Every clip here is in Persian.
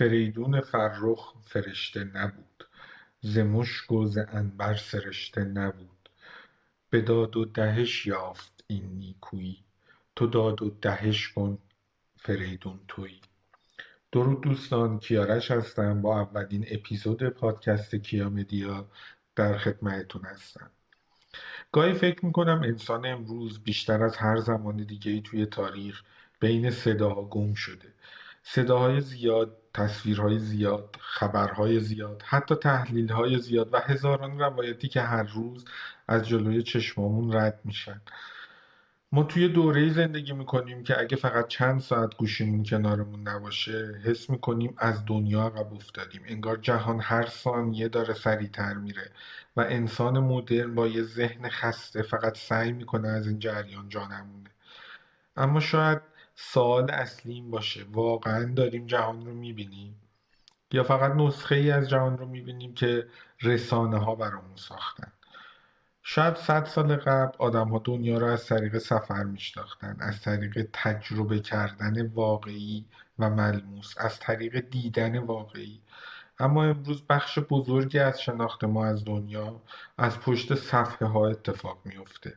فریدون فرخ فرشته نبود، ز مشک و ز عنبر سرشته نبود. به داد و دهش یافت این نیکویی، تو داد و دهش کن فریدون تویی. درود دوستان، کیارش هستم. با اولین اپیزود پادکست کیا مدیا در خدمتتون هستم. گاهی فکر میکنم انسان امروز بیشتر از هر زمان دیگه‌ای توی تاریخ بین صداها گم شده. صداهای زیاد، تصویرهای زیاد، خبرهای زیاد، حتی تحلیلهای زیاد و هزاران روایتی که هر روز از جلوی چشمامون رد میشن. ما توی دوره‌ای زندگی میکنیم که اگه فقط چند ساعت گوشیمون کنارمون نباشه حس میکنیم از دنیا عقب افتادیم. انگار جهان هر ثانیه داره سریعتر میره و انسان مدرن با یه ذهن خسته فقط سعی میکنه از این جریان جا نمونه. اما شاید سوال اصلی این باشه: واقعا داریم جهان رو میبینیم؟ یا فقط نسخه ای از جهان رو میبینیم که رسانه ها برامون ساختن؟ شاید 100 سال قبل آدم‌ها دنیا را از طریق سفر می‌شناختند، از طریق تجربه کردن واقعی و ملموس، از طریق دیدن واقعی. اما امروز بخش بزرگی از شناخت ما از دنیا از پشت صفحه‌ها اتفاق می‌افته.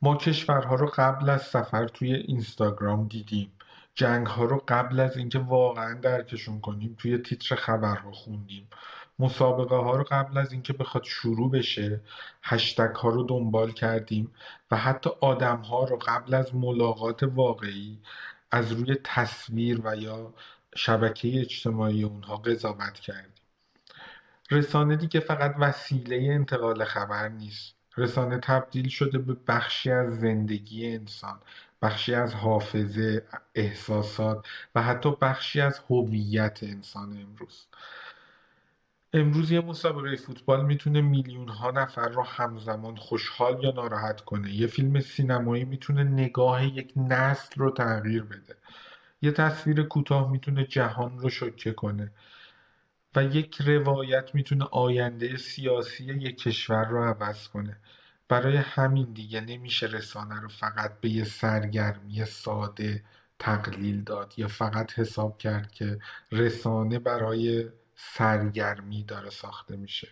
ما کشورها رو قبل از سفر توی اینستاگرام دیدیم. جنگ‌ها رو قبل از اینکه واقعا درکشون کنیم توی تیتر خبرها خوندیم. مسابقه ها رو قبل از اینکه بخواد شروع بشه هشتگ ها رو دنبال کردیم و حتی آدم ها رو قبل از ملاقات واقعی از روی تصویر و یا شبکه اجتماعی اونها قضاوت کردیم. رسانه دیگه فقط وسیله انتقال خبر نیست. رسانه تبدیل شده به بخشی از زندگی انسان، بخشی از حافظه، احساسات و حتی بخشی از هویت انسان امروز یه مسابقه فوتبال میتونه میلیون ها نفر رو همزمان خوشحال یا ناراحت کنه. یه فیلم سینمایی میتونه نگاه یک نسل رو تغییر بده. یه تصویر کوتاه میتونه جهان رو شوکه کنه و یک روایت میتونه آینده سیاسی یک کشور رو عوض کنه. برای همین دیگه نمیشه رسانه رو فقط به یه سرگرمی ساده تقلیل داد یا فقط حساب کرد که رسانه برای سرگرمی داره ساخته میشه.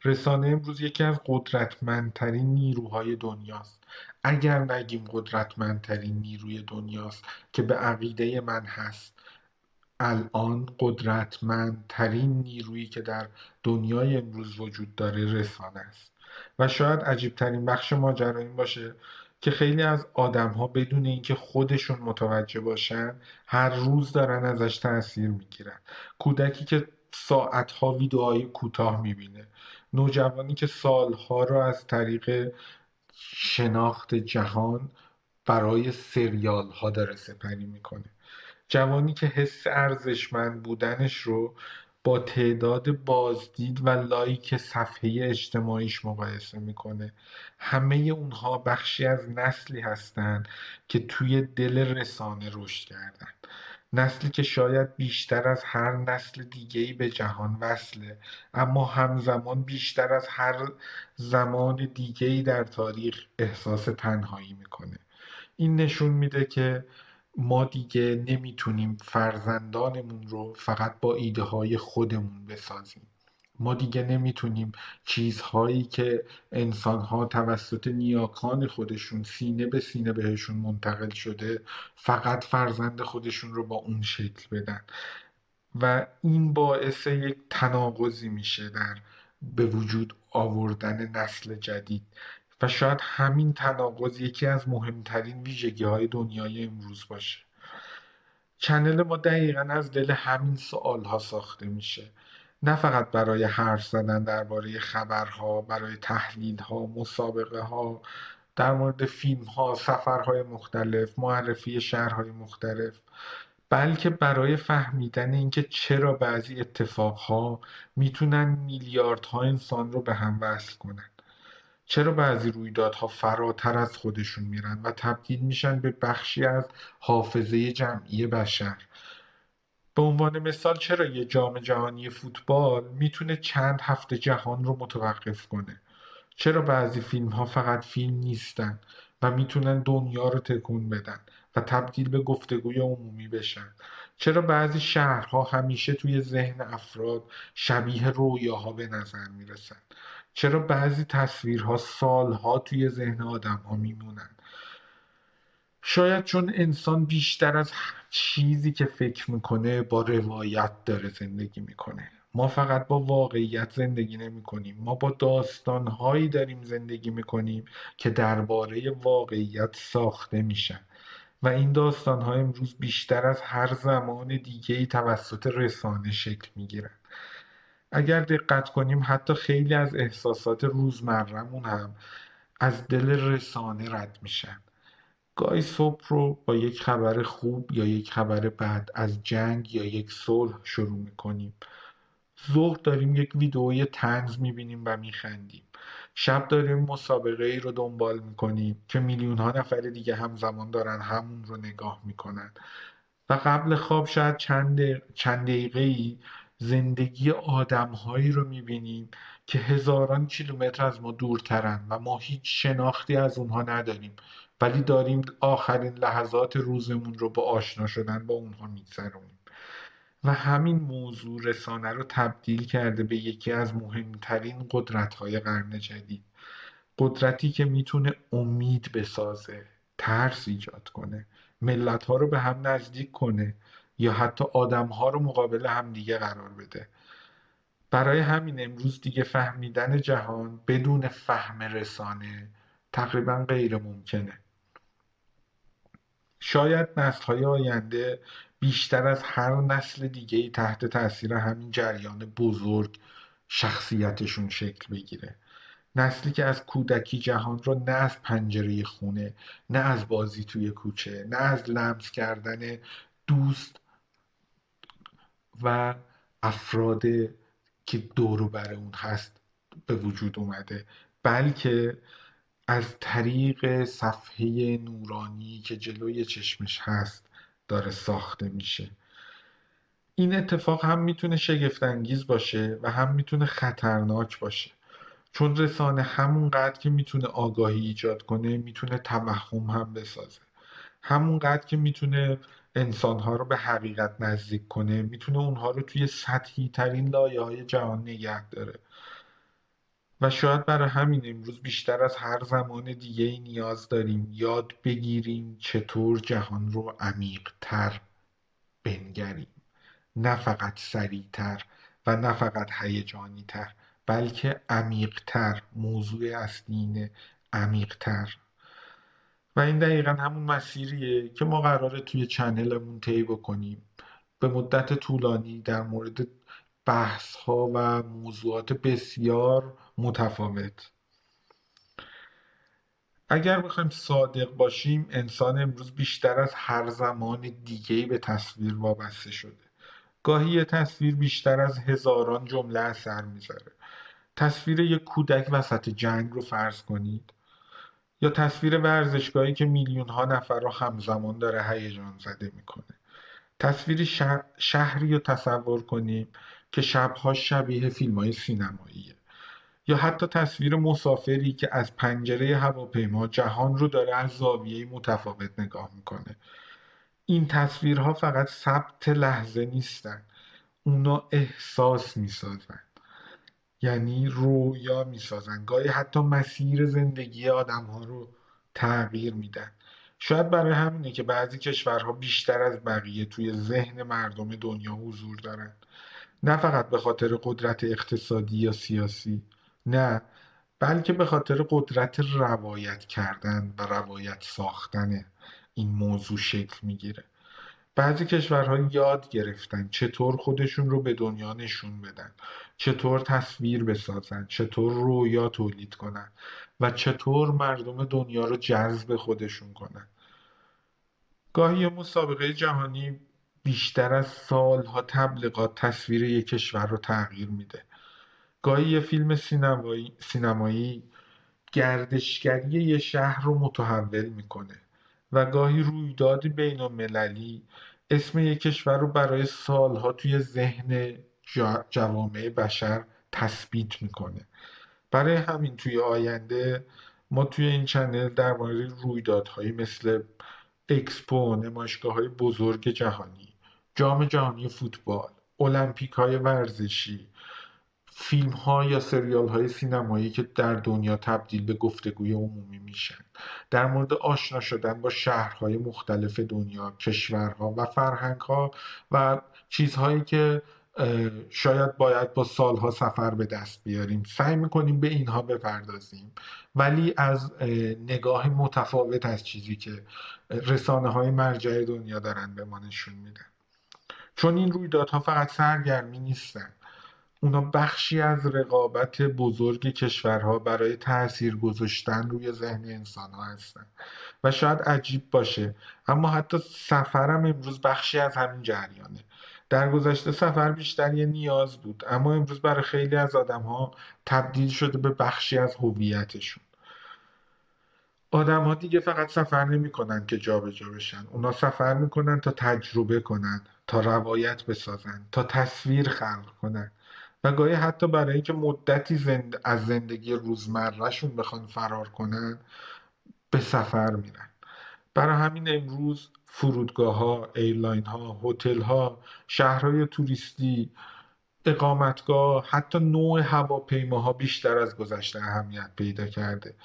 رسانه امروز یکی از قدرتمندترین نیروهای دنیاست. اگر نگیم قدرتمندترین نیروی دنیاست، که به عقیده من هست، الان قدرتمندترین نیرویی که در دنیای امروز وجود داره رسانه است. و شاید عجیبترین بخش ماجرا این باشه که خیلی از آدم‌ها بدون اینکه خودشون متوجه باشن هر روز دارن ازش تأثیر میگیرن. کودکی که ساعتها ویدئوهای کوتاه میبینه، نوجوانی که سالها رو از طریق شناخت جهان برای سریال ها داره سپری میکنه، جوانی که حس ارزشمند بودنش رو با تعداد بازدید و لایک صفحه اجتماعیش مقایسه میکنه. همه اونها بخشی از نسلی هستند که توی دل رسانه رشد کردن. نسلی که شاید بیشتر از هر نسل دیگه‌ای به جهان وصله، اما همزمان بیشتر از هر زمان دیگه‌ای در تاریخ احساس تنهایی میکنه. این نشون میده که ما دیگه نمیتونیم فرزندانمون رو فقط با ایده های خودمون بسازیم. ما دیگه نمیتونیم چیزهایی که انسانها توسط نیاکان خودشون سینه به سینه بهشون منتقل شده فقط فرزند خودشون رو با اون شکل بدن. و این باعث یک تناقضی میشه در به وجود آوردن نسل جدید و شاید همین تناقض یکی از مهمترین ویژگی های دنیای امروز باشه. چنل ما دقیقا از دل همین سوال ها ساخته میشه، نه فقط برای حرف زدن درباره خبرها، برای تحلیل ها، مسابقه ها، در مورد فیلم ها، سفرهای مختلف، معرفی شهرهای مختلف، بلکه برای فهمیدن اینکه چرا بعضی اتفاقها میتونن میلیاردها انسان رو به هم وصل کنن. چرا بعضی رویدادها فراتر از خودشون میرن و تبدیل میشن به بخشی از حافظه جمعی بشر. به عنوان مثال، چرا یه جام جهانی فوتبال میتونه چند هفته جهان رو متوقف کنه؟ چرا بعضی فیلم ها فقط فیلم نیستن و میتونن دنیا رو تکون بدن و تبدیل به گفتگوی عمومی بشن؟ چرا بعضی شهرها همیشه توی ذهن افراد شبیه رویاها به نظر میرسن؟ چرا بعضی تصویرها سالها توی ذهن آدمها میمونن؟ شاید چون انسان بیشتر از هر چیزی که فکر میکنه با روایت داره زندگی میکنه. ما فقط با واقعیت زندگی نمیکنیم، ما با داستانهایی داریم زندگی میکنیم که درباره واقعیت ساخته میشن و این داستانها امروز بیشتر از هر زمان دیگه‌ای توسط رسانه شکل میگیرن. اگر دقت کنیم حتی خیلی از احساسات روزمره‌مون هم از دل رسانه رد میشن. گاهی صبح رو با یک خبر خوب یا یک خبر بد از جنگ یا یک صلح شروع میکنیم. ظهر داریم یک ویدئوی طنز میبینیم و میخندیم. شب داریم مسابقه ای رو دنبال میکنیم که میلیون ها نفر دیگه همزمان دارن همون رو نگاه میکنن و قبل خواب شاید چند دقیقه ای زندگی آدمهایی رو میبینیم که هزاران کیلومتر از ما دورترن و ما هیچ شناختی از اونها نداریم، ولی داریم آخرین لحظات روزمون رو با آشنا شدن با اونها میگذرونیم. و همین موضوع رسانه رو تبدیل کرده به یکی از مهمترین قدرت‌های قرن جدید. قدرتی که میتونه امید بسازه، ترس ایجاد کنه، ملت‌ها رو به هم نزدیک کنه یا حتی آدم‌ها رو مقابل همدیگه قرار بده. برای همین امروز دیگه فهمیدن جهان بدون فهم رسانه تقریبا غیر ممکنه. شاید نسل‌های آینده بیشتر از هر نسل دیگه‌ای تحت تاثیر همین جریان بزرگ شخصیتشون شکل بگیره. نسلی که از کودکی جهان رو نه از پنجره خونه، نه از بازی توی کوچه، نه از لمس کردن دوست و افراد که دور و بر اون هست به وجود اومده، بلکه از طریق صفحه نورانی که جلوی چشمش هست داره ساخته میشه. این اتفاق هم میتونه شگفت‌انگیز باشه و هم میتونه خطرناک باشه، چون رسانه همونقدر که میتونه آگاهی ایجاد کنه میتونه توهم هم بسازه. همونقدر که میتونه انسانها رو به حقیقت نزدیک کنه میتونه اونها رو توی سطحی ترین لایه های جهان نگه داره. و شاید برای همین امروز بیشتر از هر زمان دیگه ای نیاز داریم یاد بگیریم چطور جهان رو عمیق‌تر بنگریم. نه فقط سریعتر و نه فقط هیجانی‌تر، بلکه عمیق‌تر. موضوع اصلی اینه، عمیق‌تر. و این دقیقا همون مسیریه که ما قراره توی چنلمون طی بکنیم، به مدت طولانی در مورد بحث ها و موضوعات بسیار متفاوت. اگر بخوایم صادق باشیم انسان امروز بیشتر از هر زمان دیگه‌ای به تصویر وابسته شده. گاهی یه تصویر بیشتر از هزاران جمله اثر میذاره. تصویر یک کودک وسط جنگ رو فرض کنید، یا تصویر ورزشگاهی که میلیون ها نفر رو همزمان داره هیجان زده میکنه. تصویر شهری رو تصور کنیم که شبها شبیه فیلم های سینماییه، یا حتی تصویر مسافری که از پنجره هواپیما جهان رو داره از زاویه متفاوت نگاه میکنه. این تصویرها فقط ثبت لحظه نیستن، اونا احساس میسازن، یعنی رویا میسازن، گاهی حتی مسیر زندگی آدم ها رو تغییر میدن. شاید برای همینه که بعضی کشورها بیشتر از بقیه توی ذهن مردم دنیا حضور دارن، نه فقط به خاطر قدرت اقتصادی یا سیاسی، نه، بلکه به خاطر قدرت روایت کردن و روایت ساختن این موضوع شکل میگیره. بعضی کشورها یاد گرفتن چطور خودشون رو به دنیا نشون بدن، چطور تصویر بسازن، چطور رویا تولید کنن و چطور مردم دنیا رو جذب خودشون کنن. گاهی یه مسابقه جهانی بیشتر از سالها تبلیغات تصویر یک کشور رو تغییر میده. گاهی یه فیلم سینمایی گردشگری یه شهر رو متحول میکنه و گاهی رویدادی بین المللی اسم یک کشور رو برای سالها توی ذهن جوامع بشر تثبیت میکنه. برای همین توی آینده ما توی این چنل در مورد رویدادهایی مثل اکسپو، نمایشگاه های بزرگ جهانی، جام جهانی فوتبال، المپیک های ورزشی، فیلم ها یا سریال های سینمایی که در دنیا تبدیل به گفتگوی عمومی میشن، در مورد آشنا شدن با شهرهای مختلف دنیا، کشورها و فرهنگ ها و چیزهایی که شاید باید با سالها سفر به دست بیاریم، سعی میکنیم به اینها بپردازیم، ولی از نگاه متفاوت از چیزی که رسانه های مرجع دنیا دارن به ما نشون میدن. چون این رویدادها فقط سرگرمی نیستن، اونا بخشی از رقابت بزرگ کشورها برای تأثیر گذاشتن روی ذهن انسانها هستن. و شاید عجیب باشه، اما حتی سفرم امروز بخشی از همین جریانه. در گذشته سفر بیشتر یه نیاز بود، اما امروز برای خیلی از آدمها تبدیل شده به بخشی از هویتشون. آدم‌ها دیگه فقط سفر نمی‌کنن که جابجا بشن. اونا سفر می‌کنن تا تجربه کنن، تا روایت بسازن، تا تصویر خلق کنن و گاهی حتی برای اینکه مدتی از زندگی روزمره‌شون بخوان فرار کنن به سفر میرن. برای همین امروز فرودگاه‌ها، ایرلاین‌ها، هتل‌ها، شهرهای توریستی، اقامتگاه، حتی نوع هواپیماها بیشتر از گذشته اهمیت پیدا کرده،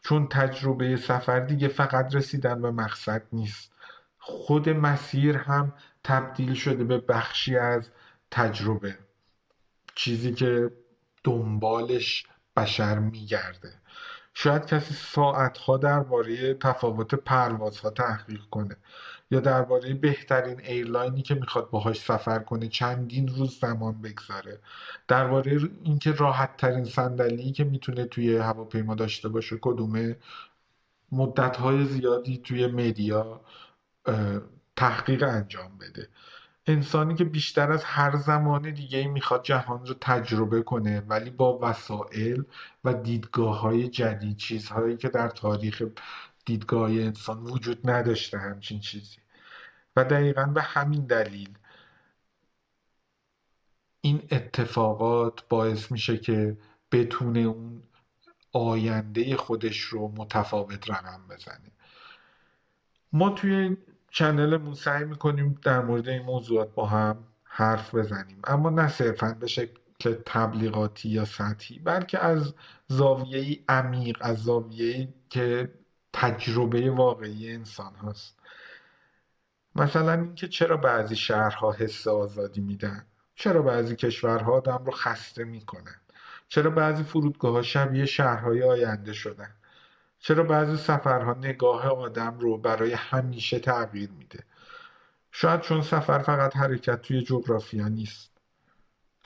چون تجربه سفر دیگه فقط رسیدن به مقصد نیست، خود مسیر هم تبدیل شده به بخشی از تجربه، چیزی که دنبالش بشر میگرده. شاید کسی ساعتها درباره تفاوت پروازها تحقیق کنه یا درباره بهترین ایرلاینی که میخواد باهاش سفر کنه چندین روز زمان بگذاره، درباره اینکه راحت ترین صندلی که میتونه توی هواپیما داشته باشه کدومه، مدتهای زیادی توی مدیا تحقیق انجام بده. انسانی که بیشتر از هر زمان دیگه میخواد جهان رو تجربه کنه، ولی با وسایل و دیدگاه‌های جدید، چیزهایی که در تاریخ دیدگاه انسان وجود نداشته همچین چیزی. و دقیقا به همین دلیل این اتفاقات باعث میشه که بتونه اون آینده خودش رو متفاوت رقم بزنه. ما توی چنلمون سعی میکنیم در مورد این موضوعات با هم حرف بزنیم، اما نه صرفا به شکل تبلیغاتی یا سطحی، بلکه از زاویه‌ای عمیق، از زاویه‌ای که تجربه واقعی انسان هست. مثلا اینکه چرا بعضی شهرها حس آزادی میدن، چرا بعضی کشورها آدم رو خسته میکنن، چرا بعضی فرودگاه‌ها شبیه شهرهای آینده شدن، چرا بعضی سفرها نگاه آدم رو برای همیشه تغییر میده. شاید چون سفر فقط حرکت توی جغرافیا نیست،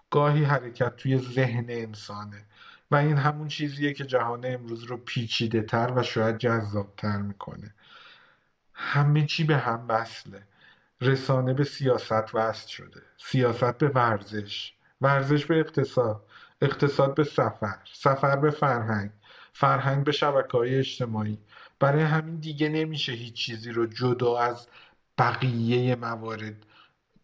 گاهی حرکت توی ذهن انسانه و این همون چیزیه که جهان امروز رو پیچیده تر و شاید جذابتر میکنه. همه چی به هم وصله. رسانه به سیاست وصل شده، سیاست به ورزش، ورزش به اقتصاد، اقتصاد به سفر، سفر به فرهنگ، فرهنگ به شبکه‌های اجتماعی. برای همین دیگه نمیشه هیچ چیزی رو جدا از بقیه موارد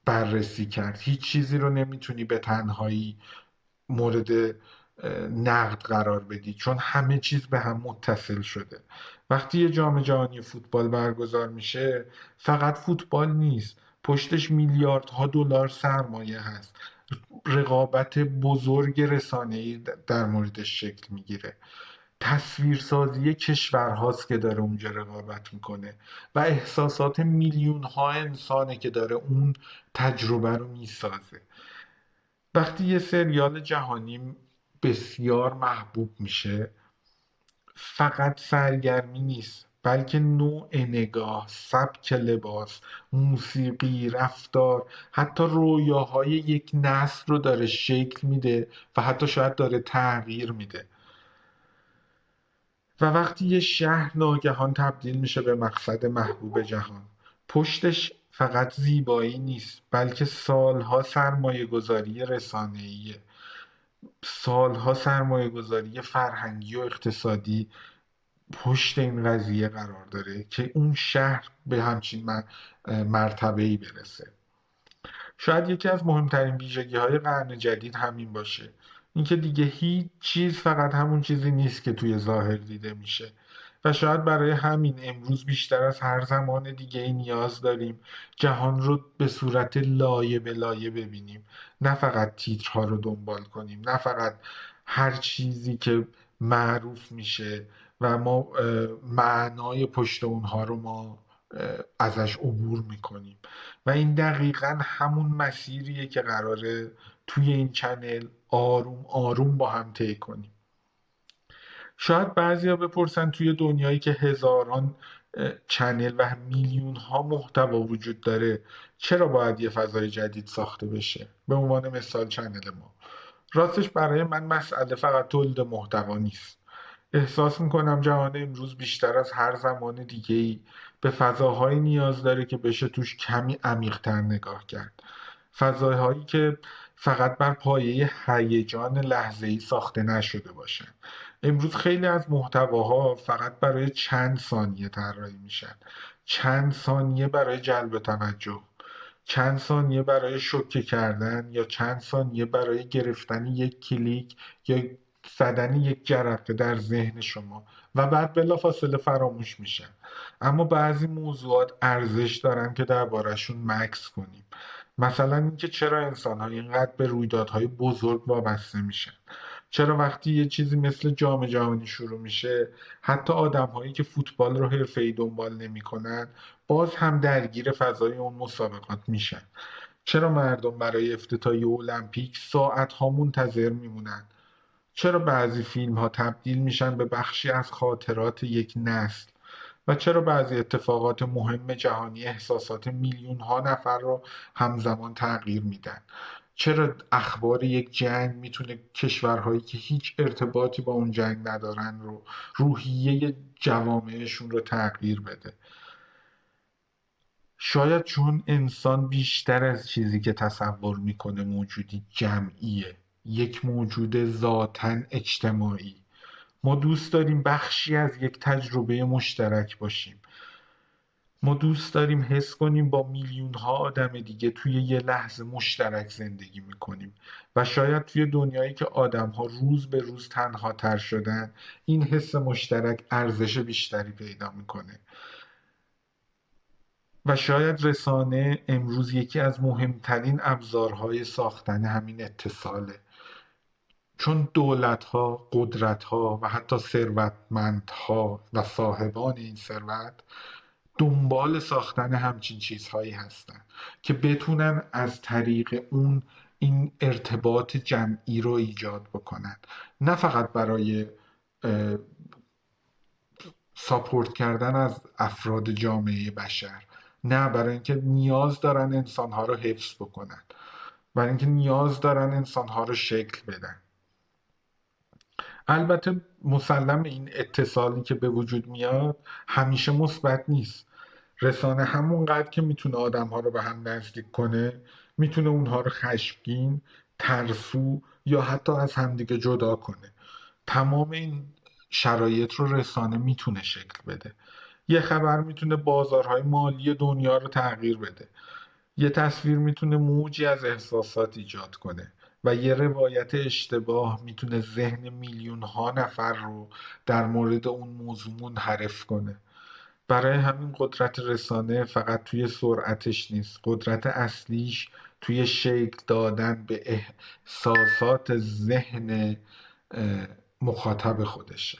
بررسی کرد. هیچ چیزی رو نمیتونی به تنهایی مورد نقد قرار بدی، چون همه چیز به هم متصل شده. وقتی یه جام جهانی فوتبال برگزار میشه، فقط فوتبال نیست، پشتش میلیاردها دلار سرمایه هست، رقابت بزرگ رسانه‌ای در موردش شکل میگیره، تصویرسازی کشورهاست که داره اونجا رقابت میکنه و احساسات میلیون ها انسانه که داره اون تجربه رو میسازه. وقتی یه سریال جهانی بسیار محبوب میشه، فقط سرگرمی نیست، بلکه نوع نگاه، سبک لباس، موسیقی، رفتار، حتی رویاهای یک نسل رو داره شکل میده و حتی شاید داره تغییر میده. و وقتی یه شهر ناگهان تبدیل میشه به مقصد محبوب جهان، پشتش فقط زیبایی نیست، بلکه سالها سرمایه گذاری رسانه‌ایه، سالها سرمایه گذاری فرهنگی و اقتصادی پشت این قضیه قرار داره که اون شهر به همچین مرتبه‌ای برسه. شاید یکی از مهمترین ویژگی‌های قرن جدید همین باشه، اینکه دیگه هیچ چیز فقط همون چیزی نیست که توی ظاهر دیده میشه. و شاید برای همین امروز بیشتر از هر زمان دیگه ای نیاز داریم جهان رو به صورت لایه به لایه ببینیم، نه فقط تیترها رو دنبال کنیم، نه فقط هر چیزی که معروف میشه و ما معنای پشت اونها رو ما ازش عبور میکنیم. و این دقیقا همون مسیریه که قراره توی این چنل آروم آروم با هم طی کنیم. شاید بعضیا بپرسن توی دنیایی که هزاران چنل و میلیون ها محتوا وجود داره چرا باید یه فضای جدید ساخته بشه؟ به عنوان مثال چنل ما. راستش برای من مسئله فقط تولید محتوا نیست. احساس میکنم جهان امروز بیشتر از هر زمان دیگه‌ای به فضاهایی نیاز داره که بشه توش کمی عمیق‌تر نگاه کرد. فضاهایی که فقط بر پایه هیجان لحظه‌ای ساخته نشده باشن. امروز خیلی از محتواها فقط برای چند ثانیه طراحی میشن. چند ثانیه برای جلب توجه، چند ثانیه برای شوکه کردن، یا چند ثانیه برای گرفتن یک کلیک یا زدن یک جرقه در ذهن شما و بعد بلافاصله فراموش میشن. اما بعضی موضوعات ارزش دارن که درباره‌شون مکث کنیم. مثلا اینکه چرا انسان‌ها اینقدر به رویدادهای بزرگ وابسته میشن. چرا وقتی یه چیزی مثل جام جهانی شروع میشه، حتی آدم‌هایی که فوتبال رو حرفه‌ای دنبال نمی‌کنن باز هم درگیر فضای اون مسابقات میشن. چرا مردم برای افتتاحیه المپیک ساعت‌ها منتظر میمونن؟ چرا بعضی فیلم‌ها تبدیل میشن به بخشی از خاطرات یک نسل؟ و چرا بعضی اتفاقات مهم جهانی احساسات میلیون‌ها نفر رو همزمان تغییر میدن؟ چرا اخبار یک جنگ میتونه کشورهایی که هیچ ارتباطی با اون جنگ ندارن رو روحیه جوامعشون رو تغییر بده؟ شاید چون انسان بیشتر از چیزی که تصور میکنه موجودی جمعیه، یک موجود ذاتاً اجتماعی. ما دوست داریم بخشی از یک تجربه مشترک باشیم. ما دوست داریم حس کنیم با میلیون ها آدم دیگه توی یه لحظه مشترک زندگی میکنیم. و شاید توی دنیایی که آدم ها روز به روز تنها تر شدن، این حس مشترک ارزش بیشتری پیدا میکنه. و شاید رسانه امروز یکی از مهمترین ابزارهای ساختن همین اتصاله. چون دولت‌ها، قدرت‌ها و حتی ثروتمندها و صاحبان این ثروت دنبال ساختن همچین چیزهایی هستن که بتونن از طریق اون این ارتباط جمعی رو ایجاد بکنن، نه فقط برای ساپورت کردن از افراد جامعه بشر، نه، برای اینکه نیاز دارن انسانها رو حفظ بکنن، برای اینکه نیاز دارن انسانها رو شکل بدن. البته مسلم این اتصالی که به وجود میاد همیشه مثبت نیست. رسانه همونقدر که میتونه آدمها رو به هم نزدیک کنه، میتونه اونها رو خشمگین، ترسو یا حتی از همدیگه جدا کنه. تمام این شرایط رو رسانه میتونه شکل بده. یه خبر میتونه بازارهای مالی دنیا رو تغییر بده. یه تصویر میتونه موجی از احساسات ایجاد کنه و یه روایت اشتباه میتونه ذهن میلیون ها نفر رو در مورد اون موضوع منحرف کنه. برای همین قدرت رسانه فقط توی سرعتش نیست، قدرت اصلیش توی شکل دادن به احساسات ذهن مخاطب خودشه.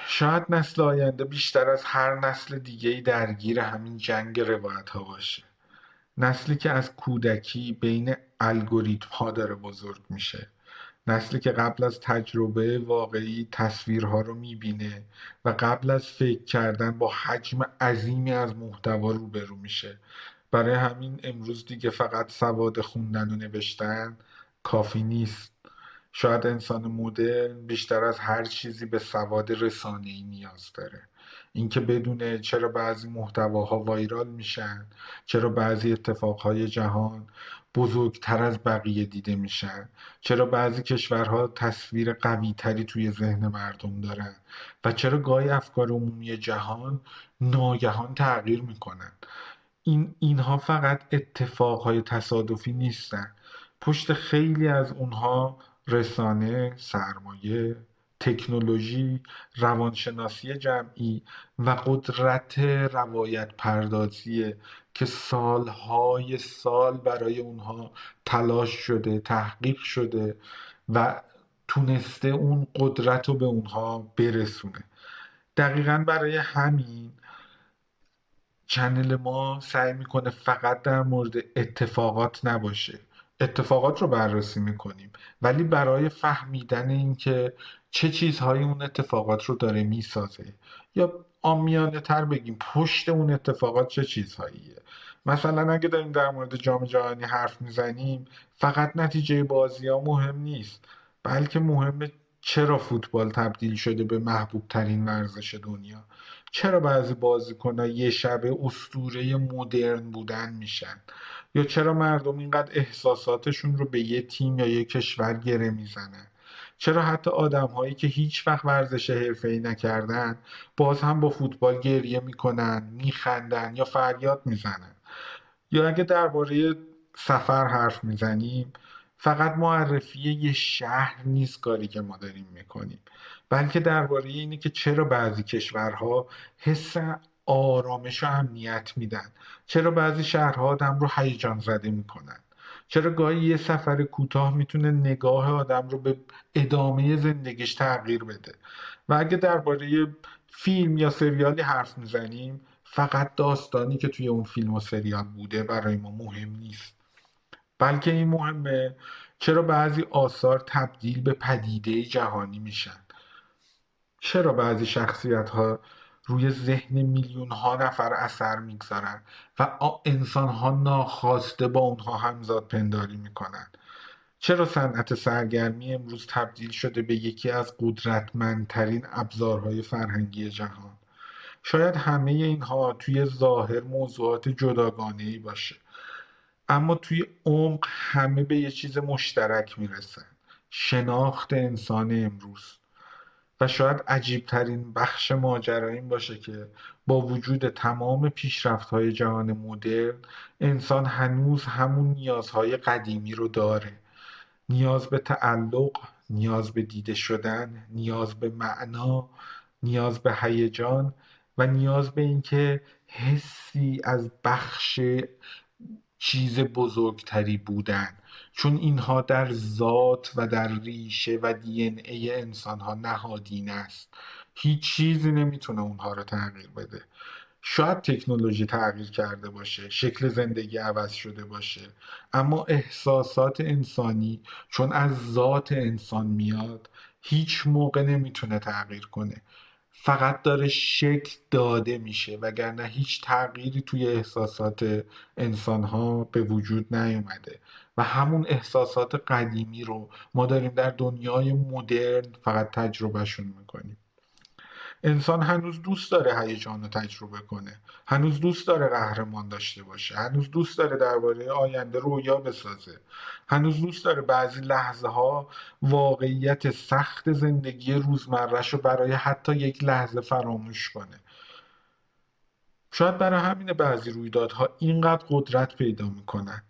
شاید نسل آینده بیشتر از هر نسل دیگه‌ای درگیر همین جنگ روایت ها باشه. نسلی که از کودکی بین الگوریتم ها داره بزرگ میشه. نسلی که قبل از تجربه واقعی تصویرها رو میبینه و قبل از فکر کردن با حجم عظیمی از محتوا روبرو میشه. برای همین امروز دیگه فقط سواد خوندن و نوشتن کافی نیست. شاید انسان مدرن بیشتر از هر چیزی به سواد رسانه‌ای نیاز داره. اینکه بدونه چرا بعضی محتواها وایرال میشن، چرا بعضی اتفاقهای جهان بزرگتر از بقیه دیده میشن، چرا بعضی کشورها تصویر قوی تری توی ذهن مردم دارن و چرا گاهی افکار عمومی جهان ناگهان تغییر میکنن. اینها فقط اتفاقهای تصادفی نیستن. پشت خیلی از اونها رسانه، سرمایه، تکنولوژی، روانشناسی جمعی و قدرت روایت پردازیه که سالهای سال برای اونها تلاش شده، تحقیق شده و تونسته اون قدرت رو به اونها برسونه. دقیقا برای همین چنل ما سعی میکنه فقط در مورد اتفاقات نباشه. اتفاقات رو بررسی میکنیم ولی برای فهمیدن اینکه چه چیزهایی اون اتفاقات رو داره میسازه، یا عامیانه تر بگیم پشت اون اتفاقات چه چیزهاییه. مثلا اگه داریم در مورد جام جهانی حرف میزنیم، فقط نتیجه بازی ها مهم نیست، بلکه مهمه چرا فوتبال تبدیل شده به محبوب ترین ورزش دنیا، چرا بعضی بازیکن‌ها یه شبه اسطوره مدرن بودن میشن، یا چرا مردم اینقدر احساساتشون رو به یه تیم یا یه کشور گره میزنن، چرا حتی آدم‌هایی که هیچ وقت ورزش حرفه‌ای نکردن باز هم با فوتبال گریه میکنن، میخندن یا فریاد میزنن. یا اگه درباره سفر حرف میزنیم، فقط معرفی یه شهر نیست کاری که ما داریم میکنیم، بلکه درباره اینه که چرا بعضی کشورها حس آرامش و امنیت میدن، چرا بعضی شهرها آدم رو هیجان زده میکنن، چرا گاهی یه سفر کوتاه میتونه نگاه آدم رو به ادامه زندگیش تغییر بده. و اگه درباره فیلم یا سریالی حرف میزنیم، فقط داستانی که توی اون فیلم و سریال بوده برای ما مهم نیست، بلکه این مهمه چرا بعضی آثار تبدیل به پدیده جهانی میشن، چرا بعضی شخصیت ها روی ذهن میلیون ها نفر اثر میگذارن و انسان ها ناخواسته با اونها همزاد پنداری میکنن، چرا صنعت سرگرمی امروز تبدیل شده به یکی از قدرتمندترین ابزارهای فرهنگی جهان. شاید همه اینها توی ظاهر موضوعات جداگانه‌ای باشه، اما توی عمق همه به یه چیز مشترک میرسن: شناخت انسان امروز. و شاید عجیبترین بخش ماجرا این باشه که با وجود تمام پیشرفت‌های جهان مدرن، انسان هنوز همون نیازهای قدیمی رو داره: نیاز به تعلق، نیاز به دیده شدن، نیاز به معنا، نیاز به هیجان و نیاز به اینکه حسی از بخش چیز بزرگتری بودن، چون اینها در ذات و در ریشه و دی ان ای انسان ها نهادینه است. هیچ چیزی نمیتونه اونها رو تغییر بده. شاید تکنولوژی تغییر کرده باشه، شکل زندگی عوض شده باشه، اما احساسات انسانی چون از ذات انسان میاد هیچ موقع نمیتونه تغییر کنه، فقط داره شکل داده میشه، وگرنه هیچ تغییری توی احساسات انسانها به وجود نیومده و همون احساسات قدیمی رو ما داریم در دنیای مدرن فقط تجربهشون میکنیم. انسان هنوز دوست داره هیجان رو تجربه کنه، هنوز دوست داره قهرمان داشته باشه، هنوز دوست داره درباره آینده رویا بسازه، هنوز دوست داره بعضی لحظه ها واقعیت سخت زندگی روزمرهش رو برای حتی یک لحظه فراموش کنه. شاید برای همین بعضی رویدادها اینقدر قدرت پیدا میکنن.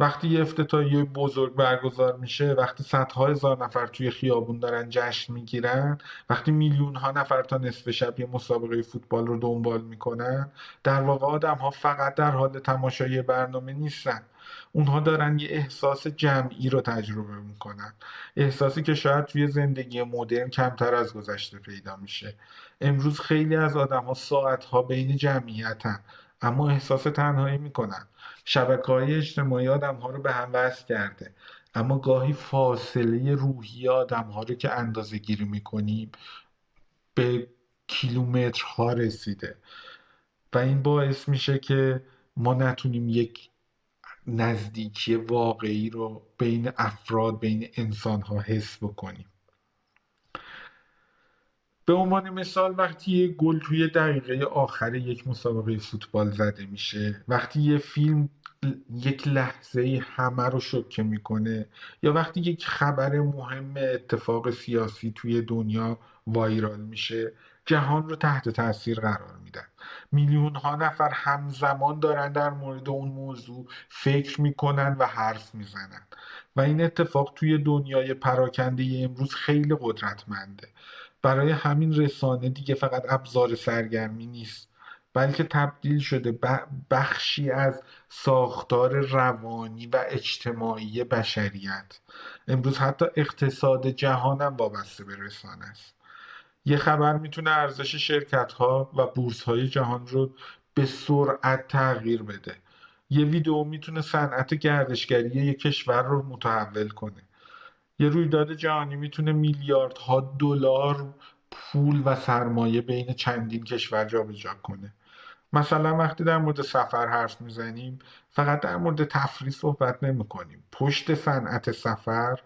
وقتی یه افتتاحیه بزرگ برگزار میشه، وقتی صدها هزار نفر توی خیابون دارن جشن میگیرن، وقتی میلیون ها نفر تا نصف شب یه مسابقه فوتبال رو دنبال میکنن، در واقع آدم ها فقط در حال تماشای برنامه نیستن. اونها دارن یه احساس جمعی رو تجربه میکنن، احساسی که شاید توی زندگی مدرن کمتر از گذشته پیدا میشه. امروز خیلی از آدم‌ها ساعت‌ها بین جمعیتن اما احساس تنهایی میکنن. شبکه‌های اجتماعی آدم‌ها رو به هم وصل کرده، اما گاهی فاصله روحی آدم‌ها رو که اندازه‌گیری میکنیم به کیلومترها رسیده و این باعث میشه که ما نتونیم یک نزدیکی واقعی رو بین افراد، بین انسان‌ها حس بکنیم. به عنوان مثال وقتی یه گل توی دقیقه آخر یک مسابقه فوتبال زده میشه، وقتی یه فیلم یک لحظه همه رو شوکه میکنه، یا وقتی یک خبر مهم اتفاق سیاسی توی دنیا وایرال میشه، جهان رو تحت تاثیر قرار میدن. میلیون ها نفر همزمان دارن در مورد اون موضوع فکر میکنن و حرف میزنن و این اتفاق توی دنیای پراکنده امروز خیلی قدرتمنده. برای همین رسانه دیگه فقط ابزار سرگرمی نیست، بلکه تبدیل شده بخشی از ساختار روانی و اجتماعی بشریت. امروز حتی اقتصاد جهانم وابسته به رسانه است. یه خبر میتونه ارزش شرکت‌ها و بورس‌های جهان رو به سرعت تغییر بده. یه ویدئو میتونه صنعت گردشگری یه کشور رو متحول کنه. یه رویداد جهانی میتونه میلیاردها دلار پول و سرمایه بین چندین کشور جابجا کنه. مثلا وقتی در مورد سفر حرف میزنیم، فقط در مورد تفریح صحبت نمی کنیم. پشت صنعت سفر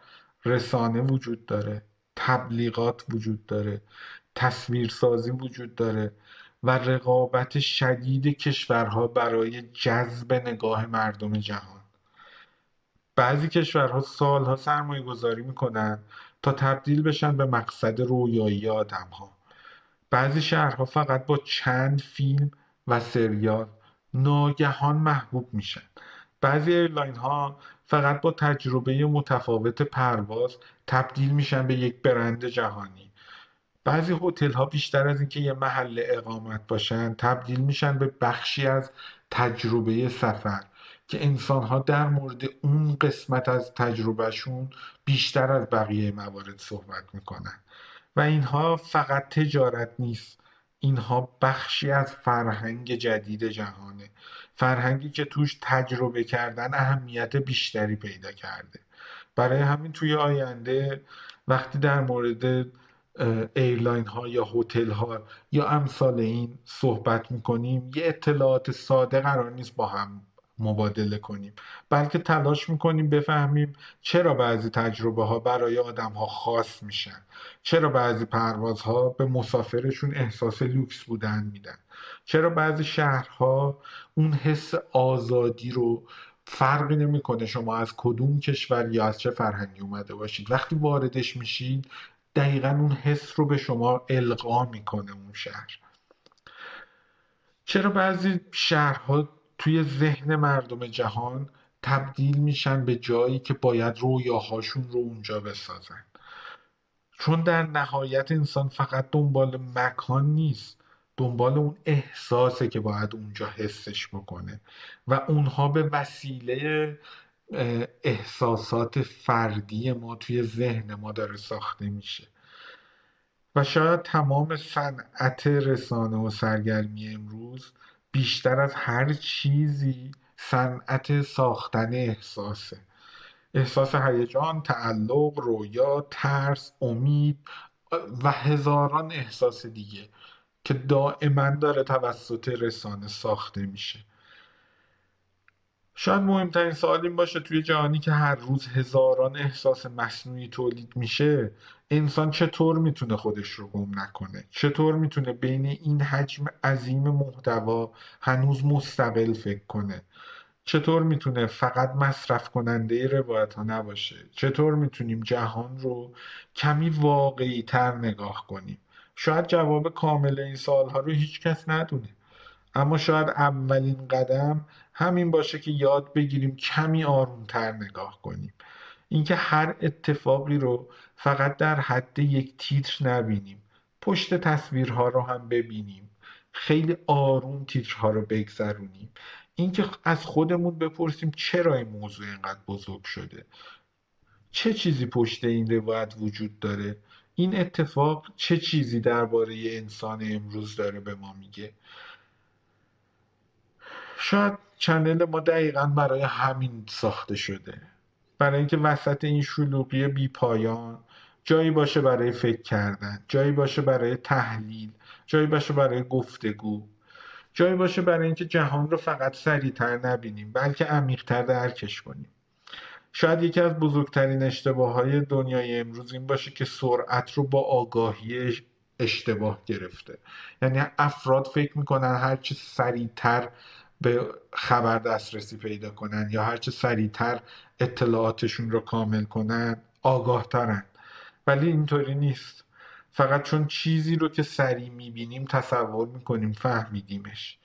رسانه وجود داره، تبلیغات وجود داره، تصویرسازی وجود داره و رقابت شدید کشورها برای جذب نگاه مردم جهان. بعضی کشورها سالها سرمایه گذاری میکنن تا تبدیل بشن به مقصد رویایی آدمها. بعضی شهرها فقط با چند فیلم و سریال ناگهان محبوب میشن. بعضی ایرلاین ها فقط با تجربه متفاوت پرواز تبدیل میشن به یک برند جهانی. بعضی هتل ها بیشتر از اینکه یه محل اقامت باشن تبدیل میشن به بخشی از تجربه سفر که انسان ها در مورد اون قسمت از تجربهشون بیشتر از بقیه موارد صحبت میکنن. و اینها فقط تجارت نیست، اینها بخشی از فرهنگ جدید جهانه، فرهنگی که توش تجربه کردن اهمیت بیشتری پیدا کرده. برای همین توی آینده وقتی در مورد ایرلاین ها یا هتل ها یا امثال این صحبت میکنیم، یه اطلاعات ساده قرار نیست با هم مبادله کنیم، بلکه تلاش میکنیم بفهمیم چرا بعضی تجربه ها برای آدم ها خاص میشن، چرا بعضی پروازها به مسافرشون احساس لوکس بودن میدن، چرا بعضی شهرها اون حس آزادی رو فرقی نمیکنه شما از کدوم کشور یا از چه فرهنگی اومده باشید، وقتی واردش میشید دقیقا اون حس رو به شما القا میکنه اون شهر. چرا بعضی شهرها توی ذهن مردم جهان تبدیل میشن به جایی که باید رویاهاشون رو اونجا بسازن؟ چون در نهایت انسان فقط دنبال مکان نیست، دنبال اون احساسه که باید اونجا حسش بکنه و اونها به وسیله احساسات فردی ما توی ذهن ما داره ساخته میشه. و شاید تمام صنعت رسانه و سرگرمی امروز بیشتر از هر چیزی صنعت ساختن احساسه. احساس هیجان، تعلق، رویا، ترس، امید و هزاران احساس دیگه که دائما داره توسط رسانه ساخته میشه. شاید مهمترین سوال این باشه توی جهانی که هر روز هزاران احساس مصنوعی تولید میشه، انسان چطور میتونه خودش رو گم نکنه؟ چطور میتونه بین این حجم عظیم محتوا هنوز مستقل فکر کنه؟ چطور میتونه فقط مصرف کننده روایت ها نباشه؟ چطور میتونیم جهان رو کمی واقعی تر نگاه کنیم؟ شاید جواب کامل این سوال ها رو هیچ کس ندونه، اما شاید اولین قدم همین باشه که یاد بگیریم کمی آرومتر نگاه کنیم. اینکه هر اتفاقی رو فقط در حد یک تیتر نبینیم، پشت تصویرها رو هم ببینیم، خیلی آروم تیترها رو بگذرونیم. اینکه از خودمون بپرسیم چرا این موضوع اینقدر بزرگ شده، چه چیزی پشت این روایت وجود داره، این اتفاق چه چیزی درباره انسان امروز داره به ما میگه. شاید چنل ما دقیقا برای همین ساخته شده، برای اینکه وسط این شلوغی بی پایان جایی باشه برای فکر کردن، جایی باشه برای تحلیل، جایی باشه برای گفتگو، جایی باشه برای اینکه جهان رو فقط سریعتر نبینیم بلکه عمیق‌تر درکش کنیم. شاید یکی از بزرگترین اشتباههای دنیای امروز این باشه که سرعت رو با آگاهی اشتباه گرفته. یعنی افراد فکر میکنن هرچه سریعتر به خبر دسترسی پیدا کنن یا هرچه سریعتر اطلاعاتشون رو کامل کنن آگاه ترن، ولی اینطوری نیست. فقط چون چیزی رو که سریع میبینیم تصور میکنیم فهمیدیمش.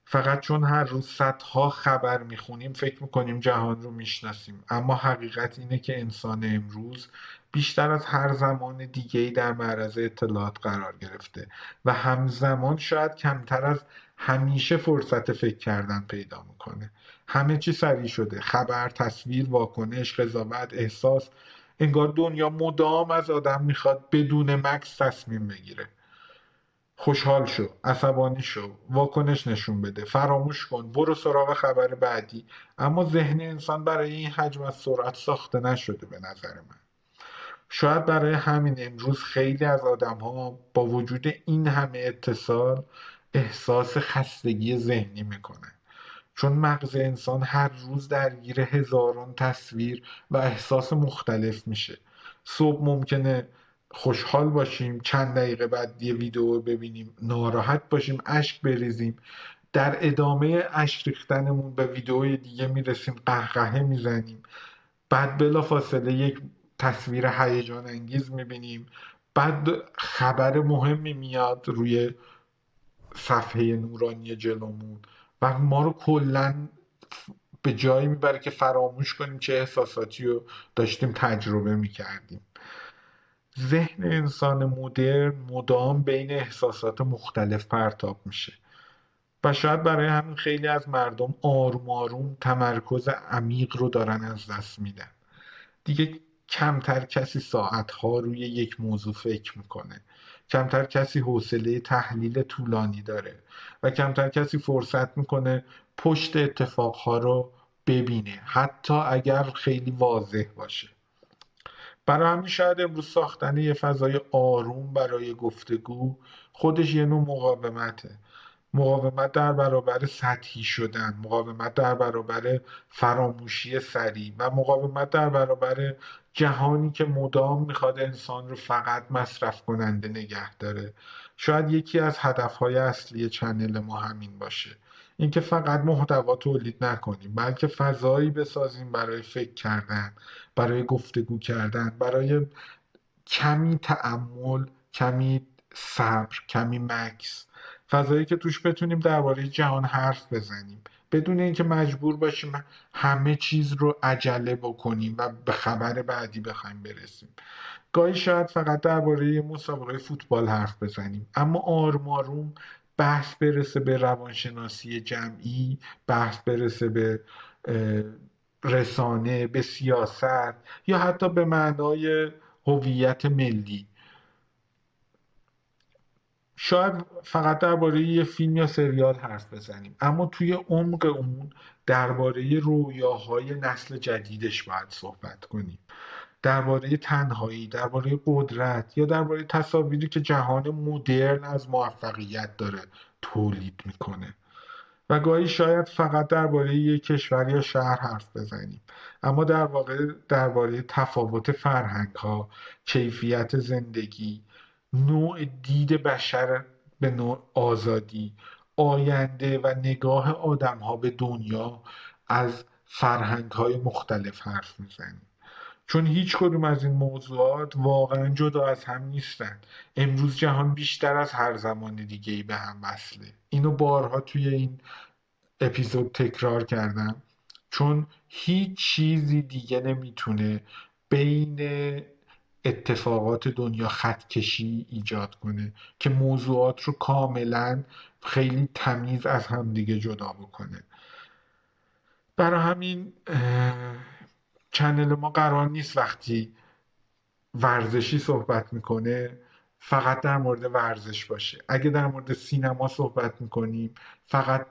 فقط چون هر روز صدها خبر میخونیم فکر میکنیم جهان رو میشناسیم. اما حقیقت اینه که انسان امروز بیشتر از هر زمان دیگه‌ای در معرض اطلاعات قرار گرفته و همزمان شاید کمتر از همیشه فرصت فکر کردن پیدا میکنه. همه چی سریع شده: خبر، تصویر، واکنش، قضاوت، احساس. انگار دنیا مدام از آدم میخواد بدون مکث تصمیم بگیره. خوشحال شو، عصبانی شو، واکنش نشون بده، فراموش کن، برو سراغ خبر بعدی. اما ذهن انسان برای این حجم از سرعت ساخته نشده به نظر من. شاید برای همین امروز خیلی از آدم‌ها با وجود این همه اتصال احساس خستگی ذهنی میکنن. چون مغز انسان هر روز درگیر هزاران تصویر و احساس مختلف میشه. صبح ممکنه خوشحال باشیم، چند دقیقه بعد یه ویدیو ببینیم ناراحت باشیم، اشک بریزیم، در ادامه اشک ریختنمون به ویدیوی دیگه میرسیم، قهقهه میزنیم، بعد بلافاصله یک تصویر هیجان انگیز میبینیم، بعد خبر مهمی میاد روی صفحه نورانی جلومون و ما رو کلا به جایی میبره که فراموش کنیم چه احساساتی رو داشتیم تجربه میکردیم. ذهن انسان مدرن مدام بین احساسات مختلف پرتاب میشه و شاید برای همین خیلی از مردم آروم آروم تمرکز عمیق رو دارن از دست میدن. دیگه کمتر کسی ساعتها روی یک موضوع فکر میکنه، کمتر کسی حوصله تحلیل طولانی داره و کمتر کسی فرصت میکنه پشت اتفاقها رو ببینه، حتی اگر خیلی واضح باشه. برای همین شاید امروز ساختن یه فضای آروم برای گفتگو خودش یه نوع مقاومته. مقاومت در برابر سطحی شدن، مقاومت در برابر فراموشی سریع و مقاومت در برابر جهانی که مدام میخواد انسان رو فقط مصرف کننده نگه داره. شاید یکی از هدفهای اصلی چنل ما همین باشه، اینکه فقط محتوا تولید نکنیم بلکه فضایی بسازیم برای فکر کردن، برای گفتگو کردن، برای کمی تأمل، کمی صبر، کمی مکث. فضایی که توش بتونیم درباره جهان حرف بزنیم بدون اینکه مجبور باشیم همه چیز رو عجله بکنیم و به خبر بعدی بخوایم برسیم. گاهی شاید فقط درباره مسابقه فوتبال حرف بزنیم، اما آروم آروم بحث برسه به روانشناسی جمعی، بحث برسه به اه، رسانه، به سیاست یا حتی به معنای هویت ملی. شاید فقط درباره یه فیلم یا سریال حرف بزنیم، اما توی عمق اون درباره رویاهای نسل جدیدش باید صحبت کنیم، درباره تنهایی، درباره قدرت یا درباره تصاویری که جهان مدرن از موفقیت داره تولید میکنه. و گاهی شاید فقط درباره یک کشور یا شهر حرف بزنیم، اما در واقع درباره تفاوت فرهنگ ها، کیفیت زندگی، نوع دید بشر به نوع آزادی، آینده و نگاه آدم ها به دنیا از فرهنگ های مختلف حرف میزنیم. چون هیچ کدوم از این موضوعات واقعا جدا از هم نیستن. امروز جهان بیشتر از هر زمان دیگه‌ای به هم وصله. اینو بارها توی این اپیزود تکرار کردم، چون هیچ چیزی دیگه نمیتونه بین اتفاقات دنیا خط کشی ایجاد کنه که موضوعات رو کاملا خیلی تمیز از هم دیگه جدا بکنه. برای همین چنل ما قرار نیست وقتی ورزشی صحبت میکنه فقط در مورد ورزش باشه. اگه در مورد سینما صحبت میکنیم فقط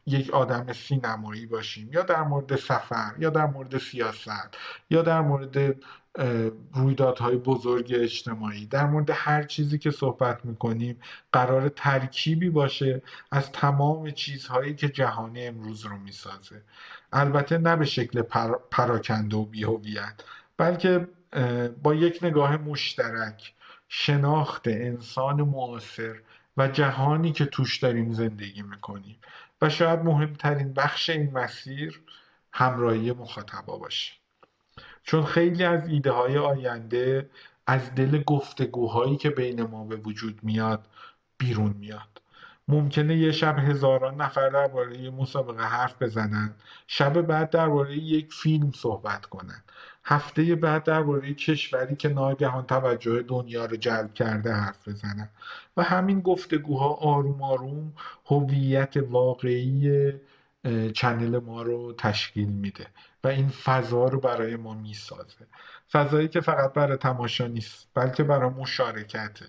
یک آدم سینمایی باشیم، یا در مورد سفر، یا در مورد سیاست، یا در مورد رویدادهای بزرگ اجتماعی، در مورد هر چیزی که صحبت میکنیم قرار ترکیبی باشه از تمام چیزهایی که جهان امروز رو میسازه. البته نه به شکل پراکنده و بی‌هویت، بلکه با یک نگاه مشترک، شناخت انسان معاصر و جهانی که توش داریم زندگی میکنیم. و شاید مهمترین بخش این مسیر همراهی مخاطبا باشه، چون خیلی از ایده های آینده از دل گفتگوهایی که بین ما به وجود میاد بیرون میاد. ممکنه یه شب هزاران نفر درباره یه مسابقه حرف بزنن، شب بعد درباره یک فیلم صحبت کنن، هفته بعد درباره کشوری که ناگهان توجه دنیا رو جلب کرده حرف بزنن و همین گفتگوها آروم آروم هویت واقعی چنل ما رو تشکیل میده و این فضا رو برای ما میسازه. فضایی که فقط برای تماشا نیست بلکه برای مشارکته،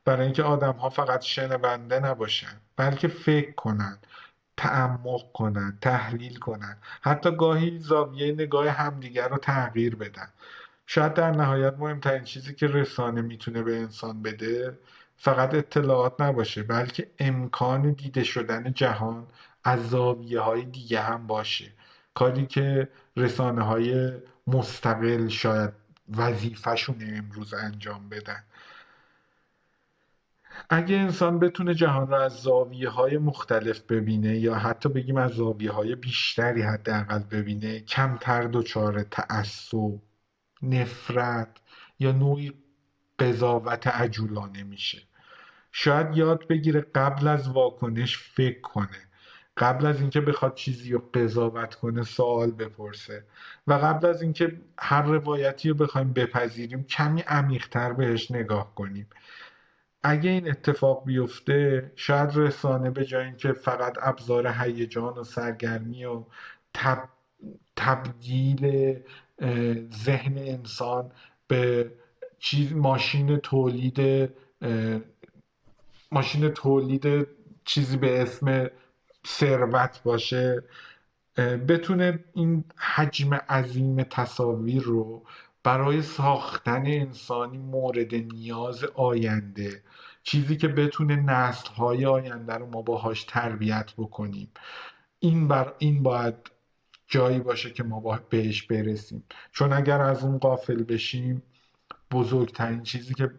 برای اینکه آدم ها فقط شنونده نباشن بلکه فکر کنن، تعمق کنن، تحلیل کنن، حتی گاهی زاویه نگاه همدیگر رو تغییر بدن. شاید در نهایت مهمترین چیزی که رسانه میتونه به انسان بده فقط اطلاعات نباشه بلکه امکان دیده شدن جهان از زاویه های دیگه هم باشه، کاری که رسانه های مستقل شاید وظیفه‌شون امروز انجام بدن. اگه انسان بتونه جهان را از زاویه های مختلف ببینه یا حتی بگیم از زاویه های بیشتری حداقل ببینه، کمتر دچار تعصب، نفرت یا نوعی قضاوت عجولانه میشه. شاید یاد بگیره قبل از واکنش فکر کنه، قبل از اینکه بخواد چیزی رو قضاوت کنه سوال بپرسه و قبل از اینکه هر روایتی رو بخوایم بپذیریم کمی عمیق‌تر بهش نگاه کنیم. اگه این اتفاق بیفته شاید رسانه به جای اینکه فقط ابزار هیجان و سرگرمی و تب... تبدیل ذهن انسان به اه، ماشین تولید چیزی به اسم ثروت باشه، بتونه این حجم عظیم تصاویر رو برای ساختن انسانی مورد نیاز آینده، چیزی که بتونه نسل‌های آینده رو ما باهاش تربیت بکنیم، این باید جایی باشه که ما بهش برسیم. چون اگر از اون غافل بشیم بزرگترین چیزی که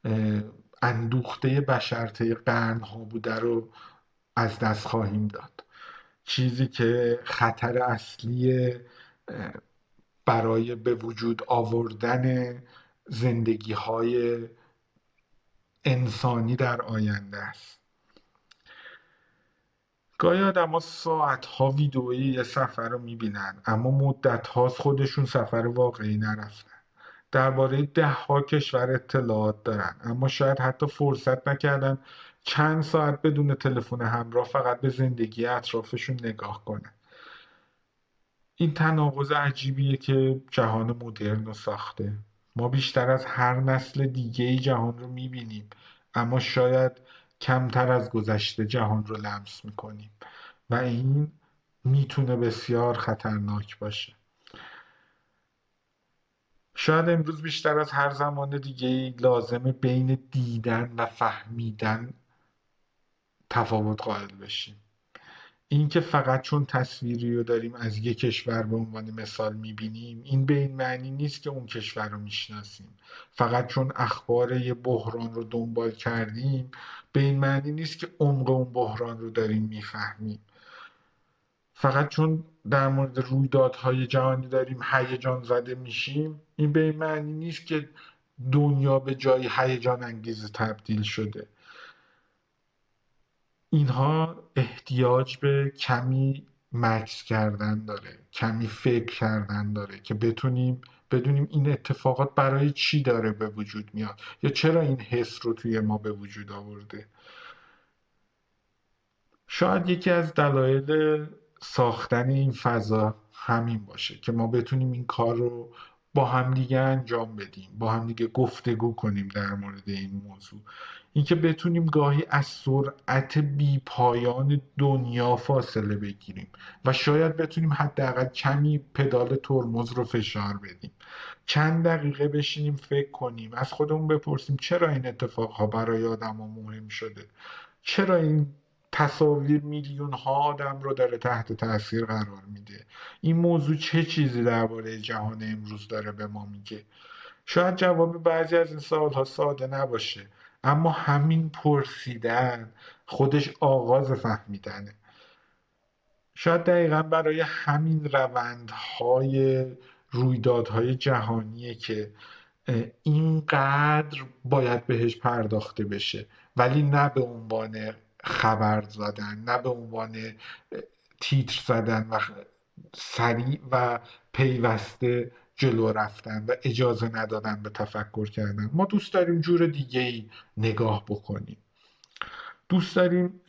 اه، اندوخته بشر طی قرن‌ها بوده رو از دست خواهیم داد. چیزی که خطر اصلی برای به وجود آوردن زندگی های انسانی در آینده است. گاهی آدم ها ساعت ها ویدئویی یه سفر رو میبینن اما مدت هاست خودشون سفر واقعی نرفتن. درباره ده ها کشور اطلاعات دارن اما شاید حتی فرصت نکردن چند ساعت بدون تلفن همراه فقط به زندگی اطرافشون نگاه کنن. این تناقض عجیبیه که جهان مدرن رو ساخته. ما بیشتر از هر نسل دیگه‌ای جهان رو می‌بینیم اما شاید کمتر از گذشته جهان رو لمس می‌کنیم و این میتونه بسیار خطرناک باشه. شاید امروز بیشتر از هر زمان دیگه‌ای لازمه بین دیدن و فهمیدن تفاوت قائل بشیم. این که فقط چون تصویری رو داریم از یک کشور به عنوان مثال میبینیم این به این معنی نیست که اون کشور رو میشناسیم. فقط چون اخبار یه بحران رو دنبال کردیم به این معنی نیست که عمق اون بحران رو داریم میفهمیم. فقط چون در مورد رویدادهای جهانی داریم هیجان زده میشیم این به این معنی نیست که دنیا به جای هیجان انگیز تبدیل شده. اینها احتیاج به کمی مکث کردن داره، کمی فکر کردن داره که بتونیم بدونیم این اتفاقات برای چی داره به وجود میاد یا چرا این حس رو توی ما به وجود آورده. شاید یکی از دلایل ساختن این فضا همین باشه که ما بتونیم این کار رو با همدیگه انجام بدیم، با همدیگه گفتگو کنیم در مورد این موضوع. اینکه بتونیم گاهی از سرعت بی پایان دنیا فاصله بگیریم و شاید بتونیم حداقل کمی پدال ترمز رو فشار بدیم، چند دقیقه بشینیم فکر کنیم، از خودمون بپرسیم چرا این اتفاقها برای آدما مهم شده، چرا این تصاویر میلیون ها آدم رو داره تحت تاثیر قرار میده، این موضوع چه چیزی درباره جهان امروز داره به ما میگه. شاید جواب بعضی از این سوالها ساده نباشه اما همین پرسیدن خودش آغاز فهمیدنه. شاید دقیقا برای همین روندهای رویدادهای جهانیه که اینقدر باید بهش پرداخته بشه، ولی نه به عنوان خبر زدن، نه به عنوان تیتر زدن و سریع و پیوسته جلو رفتن و اجازه ندادن به تفکر کردن. ما دوست داریم جور دیگه ای نگاه بکنیم. دوست داریم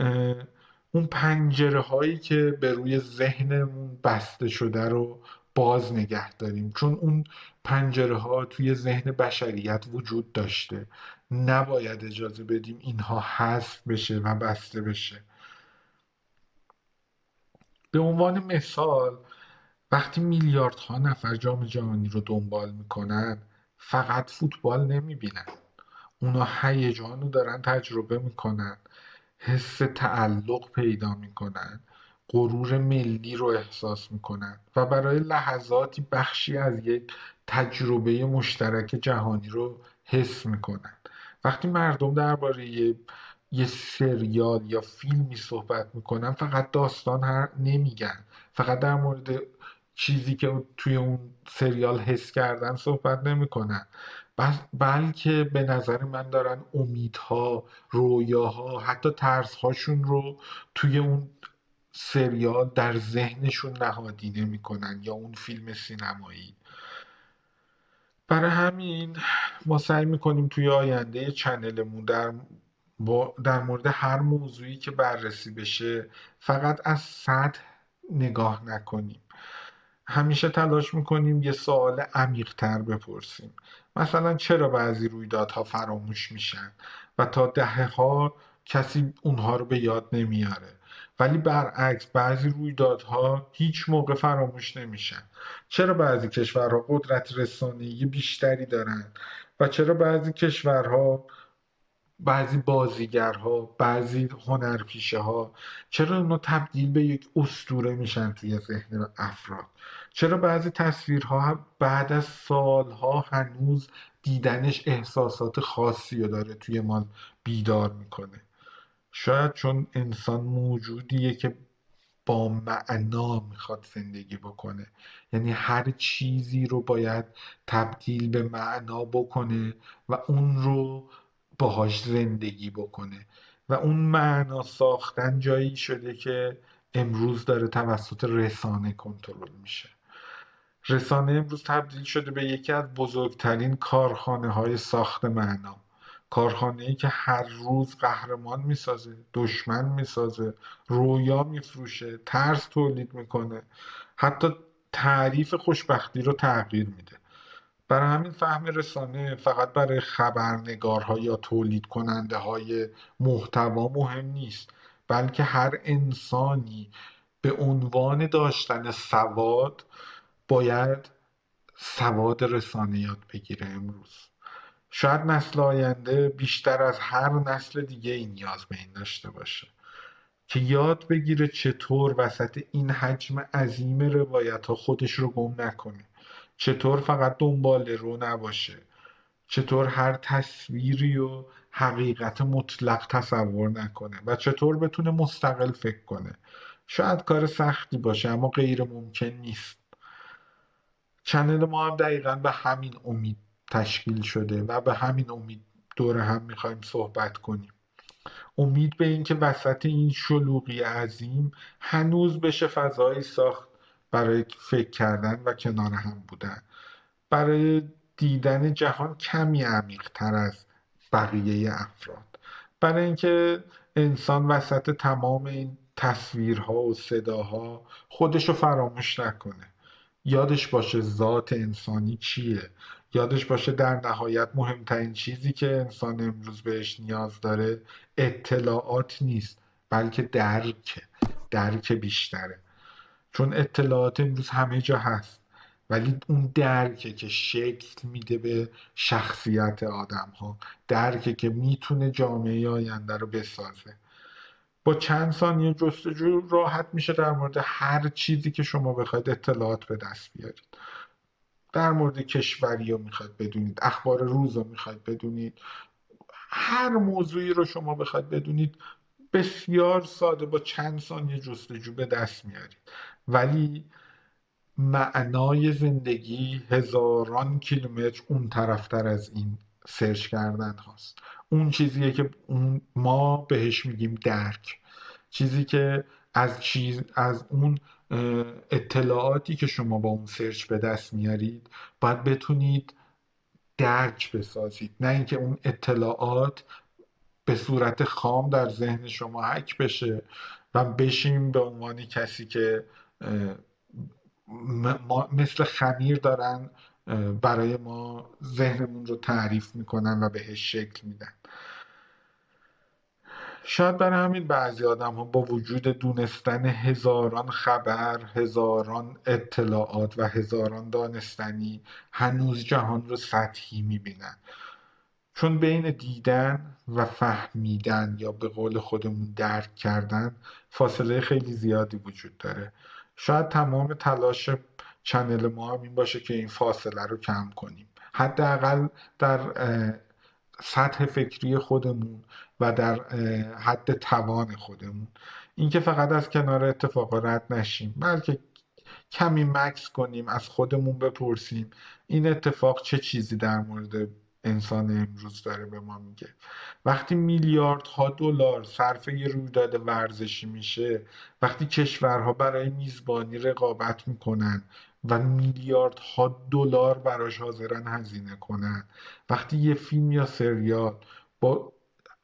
اون پنجره هایی که به روی ذهنمون بسته شده رو باز نگه داریم، چون اون پنجره ها توی ذهن بشریت وجود داشته. نباید اجازه بدیم اینها حذف بشه و بسته بشه. به عنوان مثال، وقتی میلیاردها نفر جام جهانی رو دنبال میکنن، فقط فوتبال نمیبینن. اونا هیجان رو دارن تجربه میکنن، حس تعلق پیدا میکنن، غرور ملی رو احساس میکنن و برای لحظاتی بخشی از یک تجربه مشترک جهانی رو حس میکنن. وقتی مردم درباره یه سریال یا فیلمی صحبت میکنن، فقط داستان نمیگن، فقط در مورد چیزی که توی اون سریال حس کردن صحبت نمیکنن، بلکه به نظر من دارن امیدها، رویاها، حتی ترسهاشون رو توی اون سریال در ذهنشون نهادینه میکنن یا اون فیلم سینمایی. برای همین ما سعی میکنیم توی آینده چنلمون در مورد هر موضوعی که بررسی بشه فقط از سطح نگاه نکنیم. همیشه تلاش میکنیم یه سوال عمیق‌تر بپرسیم. مثلا چرا بعضی رویدادها فراموش میشن و تا دهه‌ها کسی اونها رو به یاد نمیاره، ولی برعکس بعضی رویدادها هیچ موقع فراموش نمیشن؟ چرا بعضی کشورها قدرت رسانه‌ای بیشتری دارن و چرا بعضی کشورها، بعضی بازیگرها، بعضی هنرپیشه‌ها، چرا اونا تبدیل به یک اسطوره میشن توی ذهن افراد؟ چرا بعضی تصویرها بعد از سالها هنوز دیدنش احساسات خاصی رو داره توی ما بیدار میکنه؟ شاید چون انسان موجودیه که با معنا میخواد زندگی بکنه. یعنی هر چیزی رو باید تبدیل به معنا بکنه و اون رو باهاش زندگی بکنه و اون معنا ساختن جایی شده که امروز داره توسط رسانه کنترل میشه. رسانه امروز تبدیل شده به یکی از بزرگترین کارخانه های ساخت معنا. کارخانه‌ای که هر روز قهرمان میسازه، دشمن میسازه، رویا میفروشه، ترس تولید میکنه، حتی تعریف خوشبختی رو تغییر میده. برای همین فهم رسانه فقط برای خبرنگارها یا تولید کننده های محتوا مهم نیست، بلکه هر انسانی به عنوان داشتن سواد باید سواد رسانه یاد بگیره امروز. شاید نسل آینده بیشتر از هر نسل دیگه این نیاز به این داشته باشه که یاد بگیره چطور وسط این حجم عظیم روایت ها خودش رو گم نکنه، چطور فقط دنبال رو نباشه، چطور هر تصویری و حقیقت مطلق تصور نکنه و چطور بتونه مستقل فکر کنه. شاید کار سختی باشه اما غیر ممکن نیست. چنل ما هم دقیقا به همین امید تشکیل شده و به همین امید دور هم میخوایم صحبت کنیم. امید به این که وسط این شلوغی عظیم هنوز بشه فضایی ساخت برای فکر کردن و کنار هم بودن، برای دیدن جهان کمی عمیق‌تر از بقیه افراد، برای اینکه انسان وسط تمام این تصویرها و صداها خودشو فراموش نکنه. یادش باشه ذات انسانی چیه، یادش باشه در نهایت مهمترین چیزی که انسان امروز بهش نیاز داره اطلاعات نیست، بلکه درک بیشتره. چون اطلاعات امروز همه جا هست، ولی اون درکه که شکل میده به شخصیت آدم ها، درکه که میتونه جامعه آینده رو بسازه. با چند ثانیه جستجو راحت میشه در مورد هر چیزی که شما بخواید اطلاعات به دست بیارید. در مورد کشوری رو میخواید بدونید، اخبار روز رو میخواید بدونید، هر موضوعی رو شما بخواید بدونید بسیار ساده با چند ثانیه جستجو به دست میارید. ولی معنای زندگی هزاران کیلومتر اون طرفتر از این سرچ کردن هاست. اون چیزیه که ما بهش میگیم درک، چیزی که از اون اطلاعاتی که شما با اون سرچ به دست میارید باید بتونید درک بسازید، نه اینکه اون اطلاعات به صورت خام در ذهن شما حک بشه و بشیم به عنوان کسی که مثل خمیر دارن برای ما ذهنمون رو تعریف میکنن و بهش شکل میدن. شاید برای همین بعضی آدم ها با وجود دونستن هزاران خبر، هزاران اطلاعات و هزاران دانستنی هنوز جهان رو سطحی میبینن، چون بین دیدن و فهمیدن یا به قول خودمون درک کردن فاصله خیلی زیادی وجود داره. شاید تمام تلاش چنل ما هم این باشه که این فاصله رو کم کنیم، حداقل در سطح فکری خودمون و در حد توان خودمون. اینکه فقط از کنار اتفاقا رد نشیم، بلکه کمی مکس کنیم، از خودمون بپرسیم این اتفاق چه چیزی در مورد انسان امروز داره به ما میگه. وقتی میلیاردها دلار صرف یه رویداد ورزشی میشه، وقتی کشورها برای میزبانی رقابت میکنن و میلیاردها دلار براش حاضرن هزینه کنن، وقتی یه فیلم یا سریال با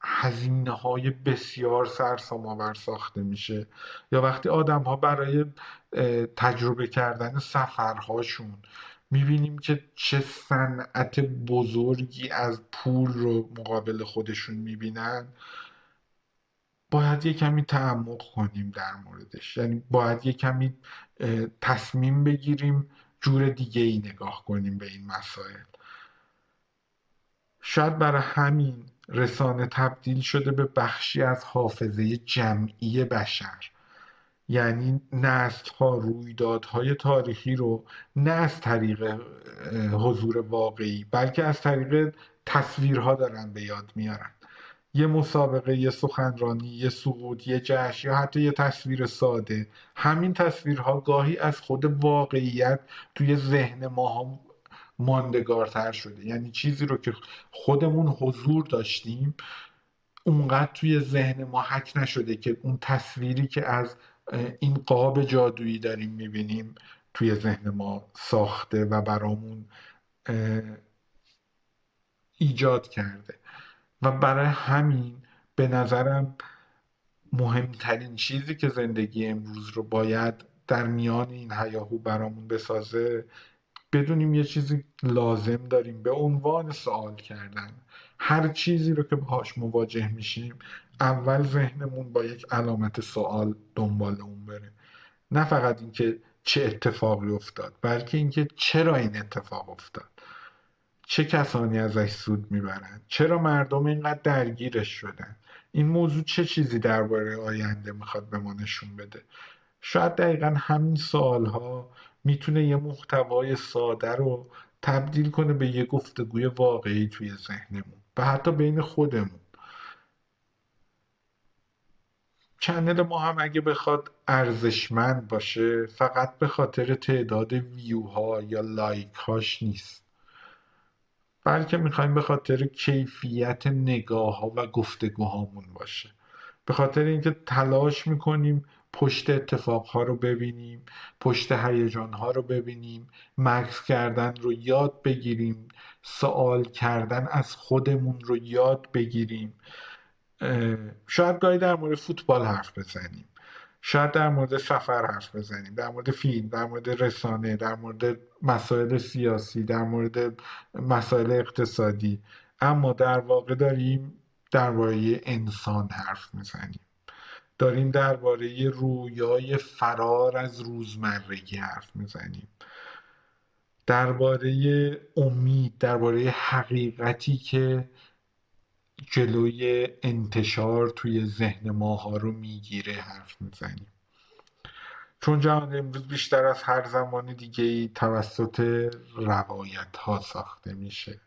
هزینه های بسیار سرسام‌آور ساخته میشه، یا وقتی آدم ها برای تجربه کردن سفرهاشون میبینیم که چه صنعت بزرگی از پول رو مقابل خودشون میبینن، باید یه کمی تعمق کنیم در موردش. یعنی باید یه کمی تصمیم بگیریم جور دیگه ای نگاه کنیم به این مسائل. شاید برای همین رسانه تبدیل شده به بخشی از حافظه جمعی بشر. یعنی نسل‌ها رویدادهای تاریخی رو نه از طریق حضور واقعی بلکه از طریق تصویرها دارن به یاد میارن. یه مسابقه، یه سخنرانی، یه سقوط، یه جشن یا حتی یه تصویر ساده، همین تصویرها گاهی از خود واقعیت توی ذهن ما ماندگارتر شده. یعنی چیزی رو که خودمون حضور داشتیم اونقدر توی ذهن ما حک نشده که اون تصویری که از این قاب جادویی داریم میبینیم توی ذهن ما ساخته و برامون ایجاد کرده. و برای همین به نظرم مهمترین چیزی که زندگی امروز رو باید در میان این هیاهو برامون بسازه، بدونیم یه چیزی لازم داریم به عنوان سوال کردن. هر چیزی رو که باهاش مواجه میشیم اول ذهنمون با یک علامت سوال دنبال اون بره، نه فقط اینکه چه اتفاقی افتاد بلکه اینکه چرا این اتفاق افتاد، چه کسانی ازش سود میبرن، چرا مردم اینقدر درگیرش شدن، این موضوع چه چیزی درباره آینده میخواد به ما نشون بده. شاید دقیقا همین سوالها میتونه یه محتوای ساده رو تبدیل کنه به یه گفتگوی واقعی توی ذهنمون و حتی بین خودمون. چنل ما هم اگه بخواد ارزشمند باشه فقط به خاطر تعداد ویوها یا لایک هاش نیست، بلکه میخوایم به خاطر کیفیت نگاه ها و گفتگوهامون باشه، به خاطر اینکه تلاش میکنیم پشت اتفاق ها رو ببینیم، پشت هیجان ها رو ببینیم، مکث کردن رو یاد بگیریم، سوال کردن از خودمون رو یاد بگیریم. شاید گاهی در مورد فوتبال حرف بزنیم، شاید در مورد سفر حرف بزنیم، در مورد فیلم، در مورد رسانه، در مورد مسائل سیاسی، در مورد مسائل اقتصادی، اما در واقع داریم درباره انسان حرف میزنیم، داریم درباره رویای فرار از روزمرگی حرف میزنیم، درباره امید، درباره حقیقتی که جلوی انتشار توی ذهن ماها رو میگیره حرف میزنیم. چون جهان امروز بیشتر از هر زمان دیگه‌ای توسط روایت ها ساخته میشه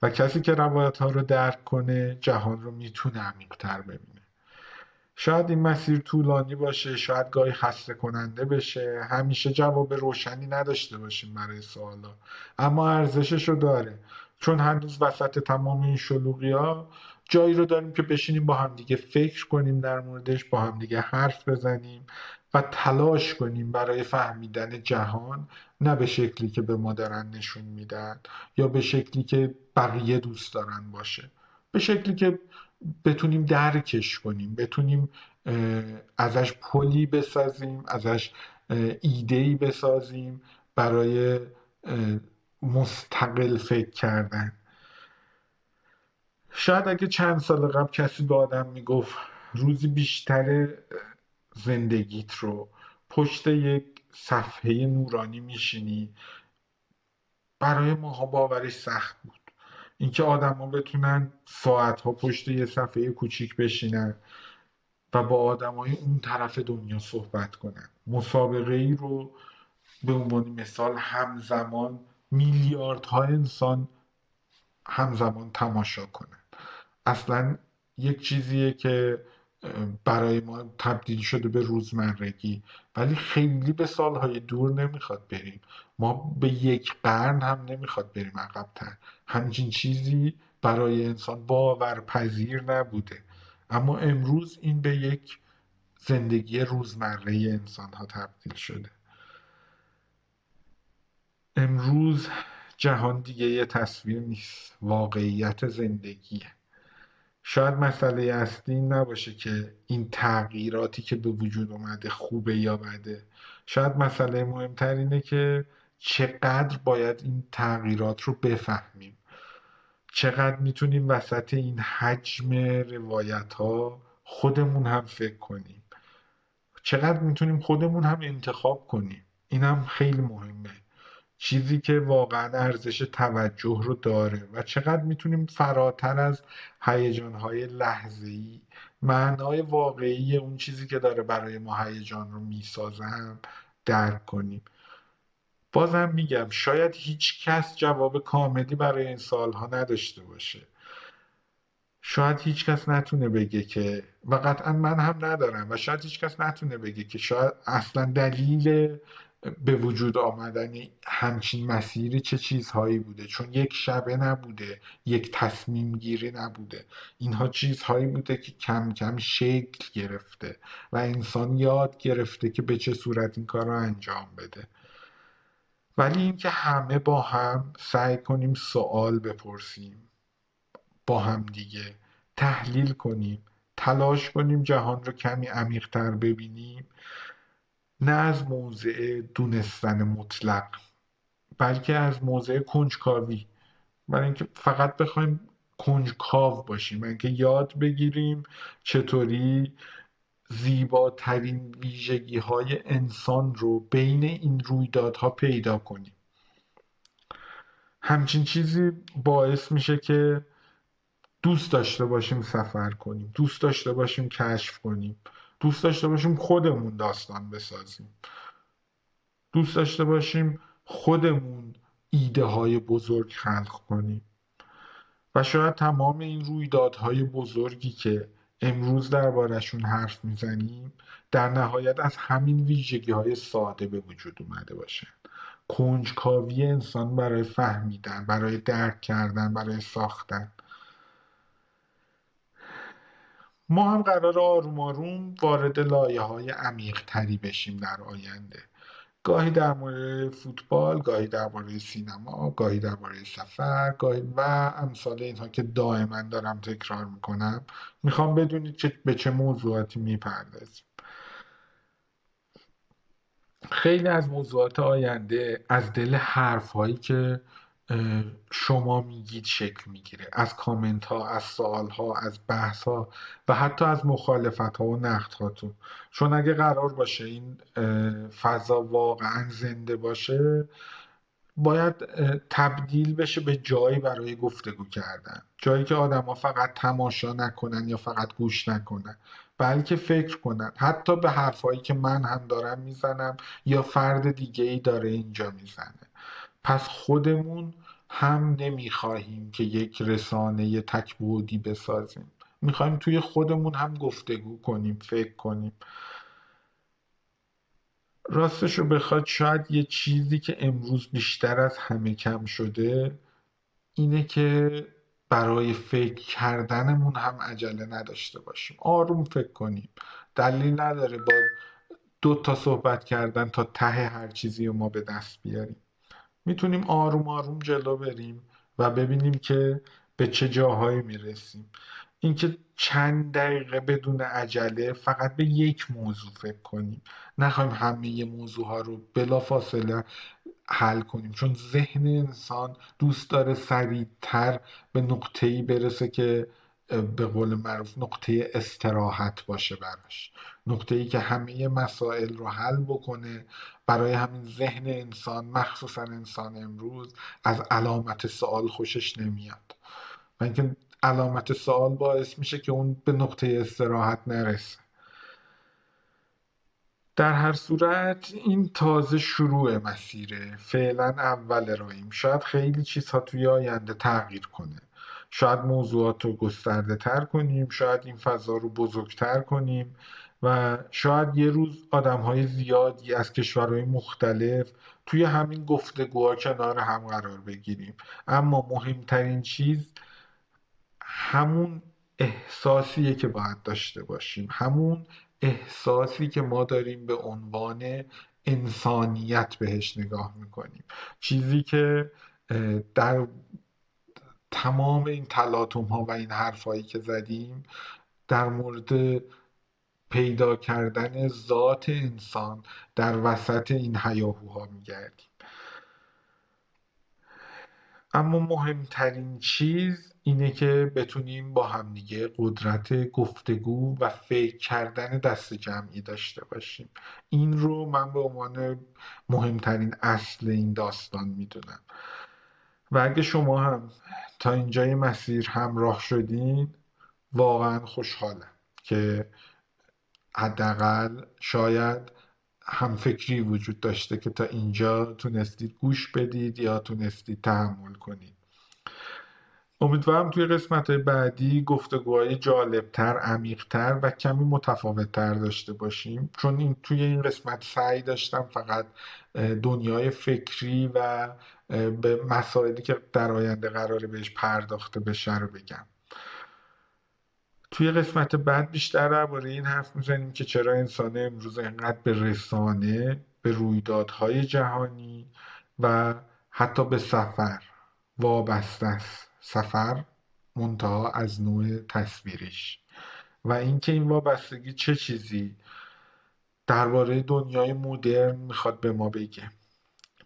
و کسی که روایت ها رو درک کنه جهان رو میتونه عمیق‌تر ببینه. شاید این مسیر طولانی باشه، شاید گاهی خسته کننده بشه، همیشه جواب روشنی نداشته باشیم برای سوالا، اما ارزششو داره، چون هنوز وسط تمام این شلوغی ها جایی رو داریم که بشینیم با همدیگه فکر کنیم در موردش، با همدیگه حرف بزنیم و تلاش کنیم برای فهمیدن جهان، نه به شکلی که به ما دارن نشون میدن یا به شکلی که بقیه دوست دارن باشه، به شکلی که بتونیم درکش کنیم، بتونیم ازش پلی بسازیم، ازش ایده‌ای بسازیم برای مستقل فکر کردن. شاید اگه چند سال قبل کسی به آدم میگفت روزی بیشتر زندگیت رو پشت یک صفحه نورانی میشینی، برای ماها باورش سخت بود. اینکه آدما بتونن ساعتها پشت یه صفحه کوچیک بشینن و با آدمای اون طرف دنیا صحبت کنن، مسابقه ای رو به عنوان مثال همزمان میلیاردها انسان همزمان تماشا کنن، اصلا یک چیزیه که برای ما تبدیل شده به روزمرگی، ولی خیلی به سالهای دور نمیخواد بریم، ما به یک قرن هم نمیخواد بریم عقب‌تر، همچین چیزی برای انسان باورپذیر نبوده، اما امروز این به یک زندگی روزمره انسان ها تبدیل شده. امروز جهان دیگه یه تصویر نیست، واقعیت زندگیه. شاید مسئله اصلی این نباشه که این تغییراتی که به وجود اومده خوبه یا بده، شاید مسئله مهمتر اینه که چقدر باید این تغییرات رو بفهمیم، چقدر میتونیم وسط این حجم روایت ها خودمون هم فکر کنیم، چقدر میتونیم خودمون هم انتخاب کنیم. این هم خیلی مهمه، چیزی که واقعا ارزش توجه رو داره، و چقدر میتونیم فراتر از هیجانهای لحظه‌ای معنای واقعی اون چیزی که داره برای ما هیجان رو میسازه هم درک کنیم. بازم میگم شاید هیچ کس جواب کاملی برای این سوالها نداشته باشه، شاید هیچ کس نتونه بگه که، و قطعا من هم ندارم، و شاید هیچ کس نتونه بگه که شاید اصلا دلیل به وجود آمدن همچین مسیری چه چیزهایی بوده، چون یک شبه نبوده، یک تصمیم گیری نبوده، اینها چیزهایی بوده که کم کم شکل گرفته و انسان یاد گرفته که به چه صورت این کار رو انجام بده. ولی اینکه همه با هم سعی کنیم سوال بپرسیم، با هم دیگه تحلیل کنیم، تلاش کنیم جهان رو کمی عمیق‌تر ببینیم، نه از موضع دونستن مطلق، بلکه از موضع کنجکاوی، برای اینکه فقط بخوایم کنجکاو باشیم، برای اینکه یاد بگیریم چطوری زیباترین ویژگی های انسان رو بین این رویدادها پیدا کنیم. همچین چیزی باعث میشه که دوست داشته باشیم سفر کنیم، دوست داشته باشیم کشف کنیم، دوست داشته باشیم خودمون داستان بسازیم، دوست داشته باشیم خودمون ایده های بزرگ خلق کنیم. و شاید تمام این رویدادهای بزرگی که امروز دربارشون حرف میزنیم در نهایت از همین ویژگی های ساده به وجود اومده باشن، کنجکاوی انسان برای فهمیدن، برای درک کردن، برای ساختن. ما هم قرار آروم آروم وارد لایه‌های عمیق‌تری بشیم در آینده، گاهی در مورد فوتبال، گاهی درباره سینما، گاهی درباره سفر، گاهی و امثال اینها که دائما دارم تکرار میکنم. میخوام بدونید که به چه موضوعاتی میپردازیم. خیلی از موضوعات آینده از دل حرف هایی که شما میگید شکل میگیره، از کامنت ها، از سوال ها، از بحث ها و حتی از مخالفت ها و نقد هاتون، چون اگه قرار باشه این فضا واقعا زنده باشه باید تبدیل بشه به جایی برای گفتگو کردن، جایی که آدما فقط تماشا نکنن یا فقط گوش نکنن، بلکه فکر کنن، حتی به حرفایی که من هم دارم میزنم یا فرد دیگه ای داره اینجا میزنه. پس خودمون هم نمیخواهیم که یک رسانه تک‌بعدی بسازیم، میخوایم توی خودمون هم گفتگو کنیم، فکر کنیم. راستشو بخواد شاید یه چیزی که امروز بیشتر از همه کم شده اینه که برای فکر کردنمون هم عجله نداشته باشیم، آروم فکر کنیم. دلیل نداره با 2 تا صحبت کردن تا ته هر چیزی رو ما به دست بیاریم. میتونیم آروم آروم جلو بریم و ببینیم که به چه جاهایی میرسیم. اینکه چند دقیقه بدون عجله فقط به یک موضوع فکر کنیم، نخوایم همه موضوع ها رو بلافاصله حل کنیم، چون ذهن انسان دوست داره سریعتر به نقطه‌ای برسه که به قول معروف نقطه استراحت باشه براش، نقطه‌ای که همه مسائل رو حل بکنه. برای همین ذهن انسان، مخصوصا انسان امروز، از علامت سوال خوشش نمیاد و اینکه علامت سوال باعث میشه که اون به نقطه استراحت نرسه. در هر صورت این تازه شروع مسیره، فعلا اول راهیم. شاید خیلی چیزها توی آینده تغییر کنه، شاید موضوعات رو گسترده تر کنیم، شاید این فضا رو بزرگتر کنیم و شاید یه روز آدم های زیادی از کشورهای مختلف توی همین گفتگوها کنار هم قرار بگیریم. اما مهمترین چیز همون احساسیه که باید داشته باشیم، همون احساسی که ما داریم به عنوان انسانیت بهش نگاه میکنیم. چیزی که در تمام این تلاطم ها و این حرفایی که زدیم در مورد پیدا کردن ذات انسان در وسط این هیاهوها میگردیم. اما مهمترین چیز اینه که بتونیم با همدیگه قدرت گفتگو و فکر کردن دست جمعی داشته باشیم. این رو من به عنوان مهمترین اصل این داستان میدونم و اگه شما هم تا اینجای مسیر همراه شدین واقعا خوشحالم که حداقل شاید همفکری وجود داشته که تا اینجا تونستید گوش بدید یا تونستید تحمل کنید. امیدوارم توی قسمت بعدی گفتگوهای جالبتر، عمیقتر و کمی متفاوتتر داشته باشیم، چون توی این قسمت سعی داشتم فقط دنیای فکری و به مسائلی که در آینده قراره بهش پرداخته بشه رو بگم. توی قسمت بعد بیشتر درباره این حرف میزنیم که چرا انسان امروز انقدر به رسانه، به رویدادهای جهانی و حتی به سفر وابسته است. سفر منتها از نوع تصویریش، و اینکه این وابستگی چه چیزی درباره دنیای مدرن میخواد به ما بگه.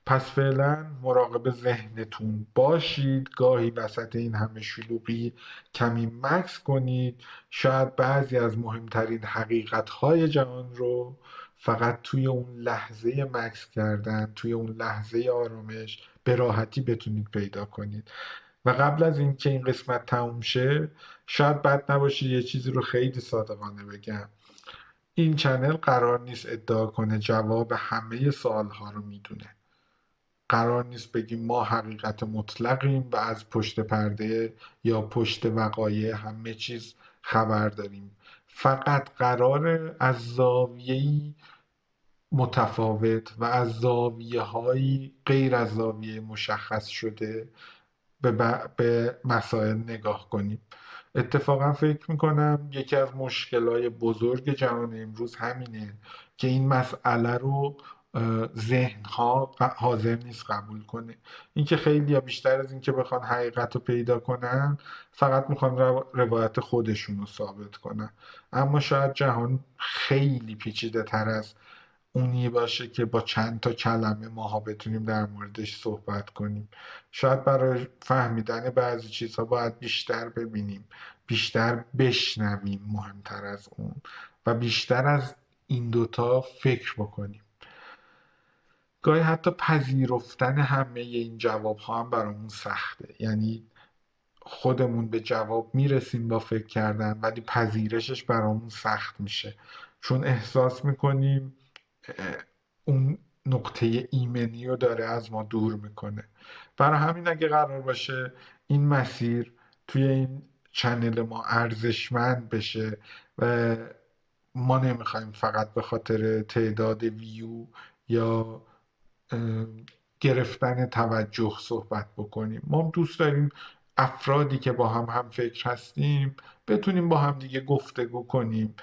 پس فعلا مراقب ذهنتون باشید، گاهی وسط این همه شلوغی کمی مکث کنید. شاید بعضی از مهمترین حقیقتهای جهان رو فقط توی اون لحظه مکث کردن، توی اون لحظه آرامش به راحتی بتونید پیدا کنید. و قبل از اینکه این قسمت تموم شه، شاید بد نباشه یه چیزی رو خیلی صادقانه بگم. این چنل قرار نیست ادعا کنه جواب همه سوالها رو میدونه. قرار نیست بگیم ما حقیقت مطلقیم و از پشت پرده یا پشت وقایع همه چیز خبر داریم. فقط قراره از زاویه‌ای متفاوت و از زاویه‌هایی غیر از زاویه مشخص شده به مسائل نگاه کنیم. اتفاقا فکر میکنم یکی از مشکلات بزرگ جهان امروز همینه که این مسئله رو ذهنها حاضر نیست قبول کنه. اینکه خیلی یا بیشتر از اینکه بخوان حقیقت رو پیدا کنن فقط میخوان روایت خودشون رو ثابت کنن. اما شاید جهان خیلی پیچیده تر از اونی باشه که با چند تا کلمه ماها بتونیم در موردش صحبت کنیم. شاید برای فهمیدن بعضی چیزها باید بیشتر ببینیم، بیشتر بشنویم، مهمتر از اون، و بیشتر از این دوتا فکر بکنیم. گاهی حتی پذیرفتن همه این جواب ها هم برامون سخته، یعنی خودمون به جواب میرسیم با فکر کردن ولی پذیرشش برامون سخت میشه، چون احساس میکنیم اون نقطه ایمنی رو داره از ما دور میکنه. برای همین اگه قرار باشه این مسیر توی این چنل ما ارزشمند بشه و ما نمیخوایم فقط به خاطر تعداد ویو یا اه، گرفتن توجه صحبت بکنیم. ما دوست داریم افرادی که با هم فکر هستیم بتونیم با هم دیگه گفتگو کنیم،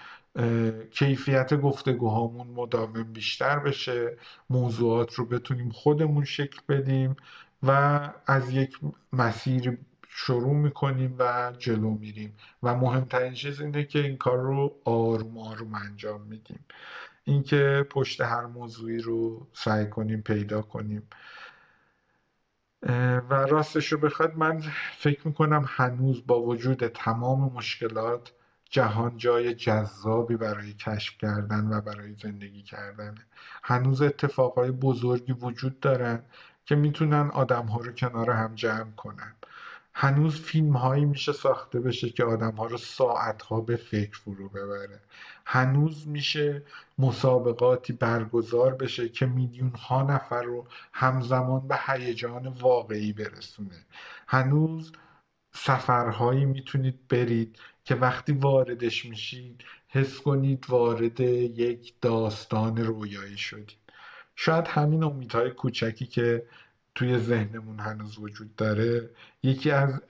کیفیت گفتگوهامون مداوم بیشتر بشه، موضوعات رو بتونیم خودمون شکل بدیم و از یک مسیر شروع میکنیم و جلو میریم و مهمترین چیز اینه که این کار رو آروم آروم انجام میدیم. اینکه پشت هر موضوعی رو سعی کنیم پیدا کنیم. و راستش رو بخواد من فکر میکنم هنوز با وجود تمام مشکلات جهان جای جذابی برای کشف کردن و برای زندگی کردنه. هنوز اتفاقای بزرگی وجود دارن که میتونن آدمها رو کنار هم جمع کنن. هنوز فیلم هایی میشه ساخته بشه که آدم ها رو ساعت ها به فکر فرو ببره. هنوز میشه مسابقاتی برگزار بشه که میلیون ها نفر رو همزمان به هیجان واقعی برسونه. هنوز سفرهایی میتونید برید که وقتی واردش میشید حس کنید وارد یک داستان رویایی شدید. شاید همین امیدهای کوچکی که توی ذهنمون هنوز وجود داره یکی از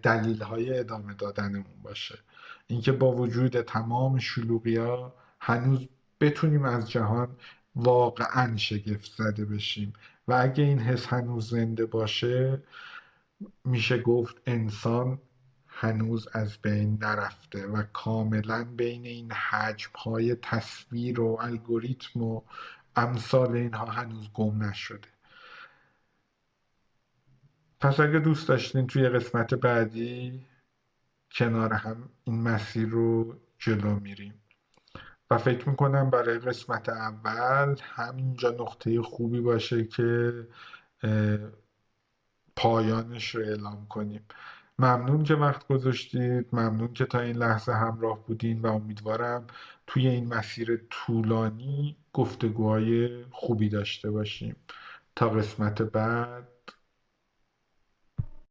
دلیل‌های ادامه دادنمون باشه. اینکه با وجود تمام شلوغی‌ها هنوز بتونیم از جهان واقعا شگفت زده بشیم و اگه این حس هنوز زنده باشه میشه گفت انسان هنوز از بین نرفته و کاملا بین این حجم‌های تصویر و الگوریتم و امثال اینها هنوز گم نشده. پس اگه دوست داشتین توی قسمت بعدی کنار هم این مسیر رو جلو میریم و فکر میکنم برای قسمت اول همینجا نقطه خوبی باشه که اه، پایانش رو اعلام کنیم. ممنون که وقت گذاشتید، ممنون که تا این لحظه همراه بودین و امیدوارم توی این مسیر طولانی گفتگوهای خوبی داشته باشیم. تا قسمت بعد،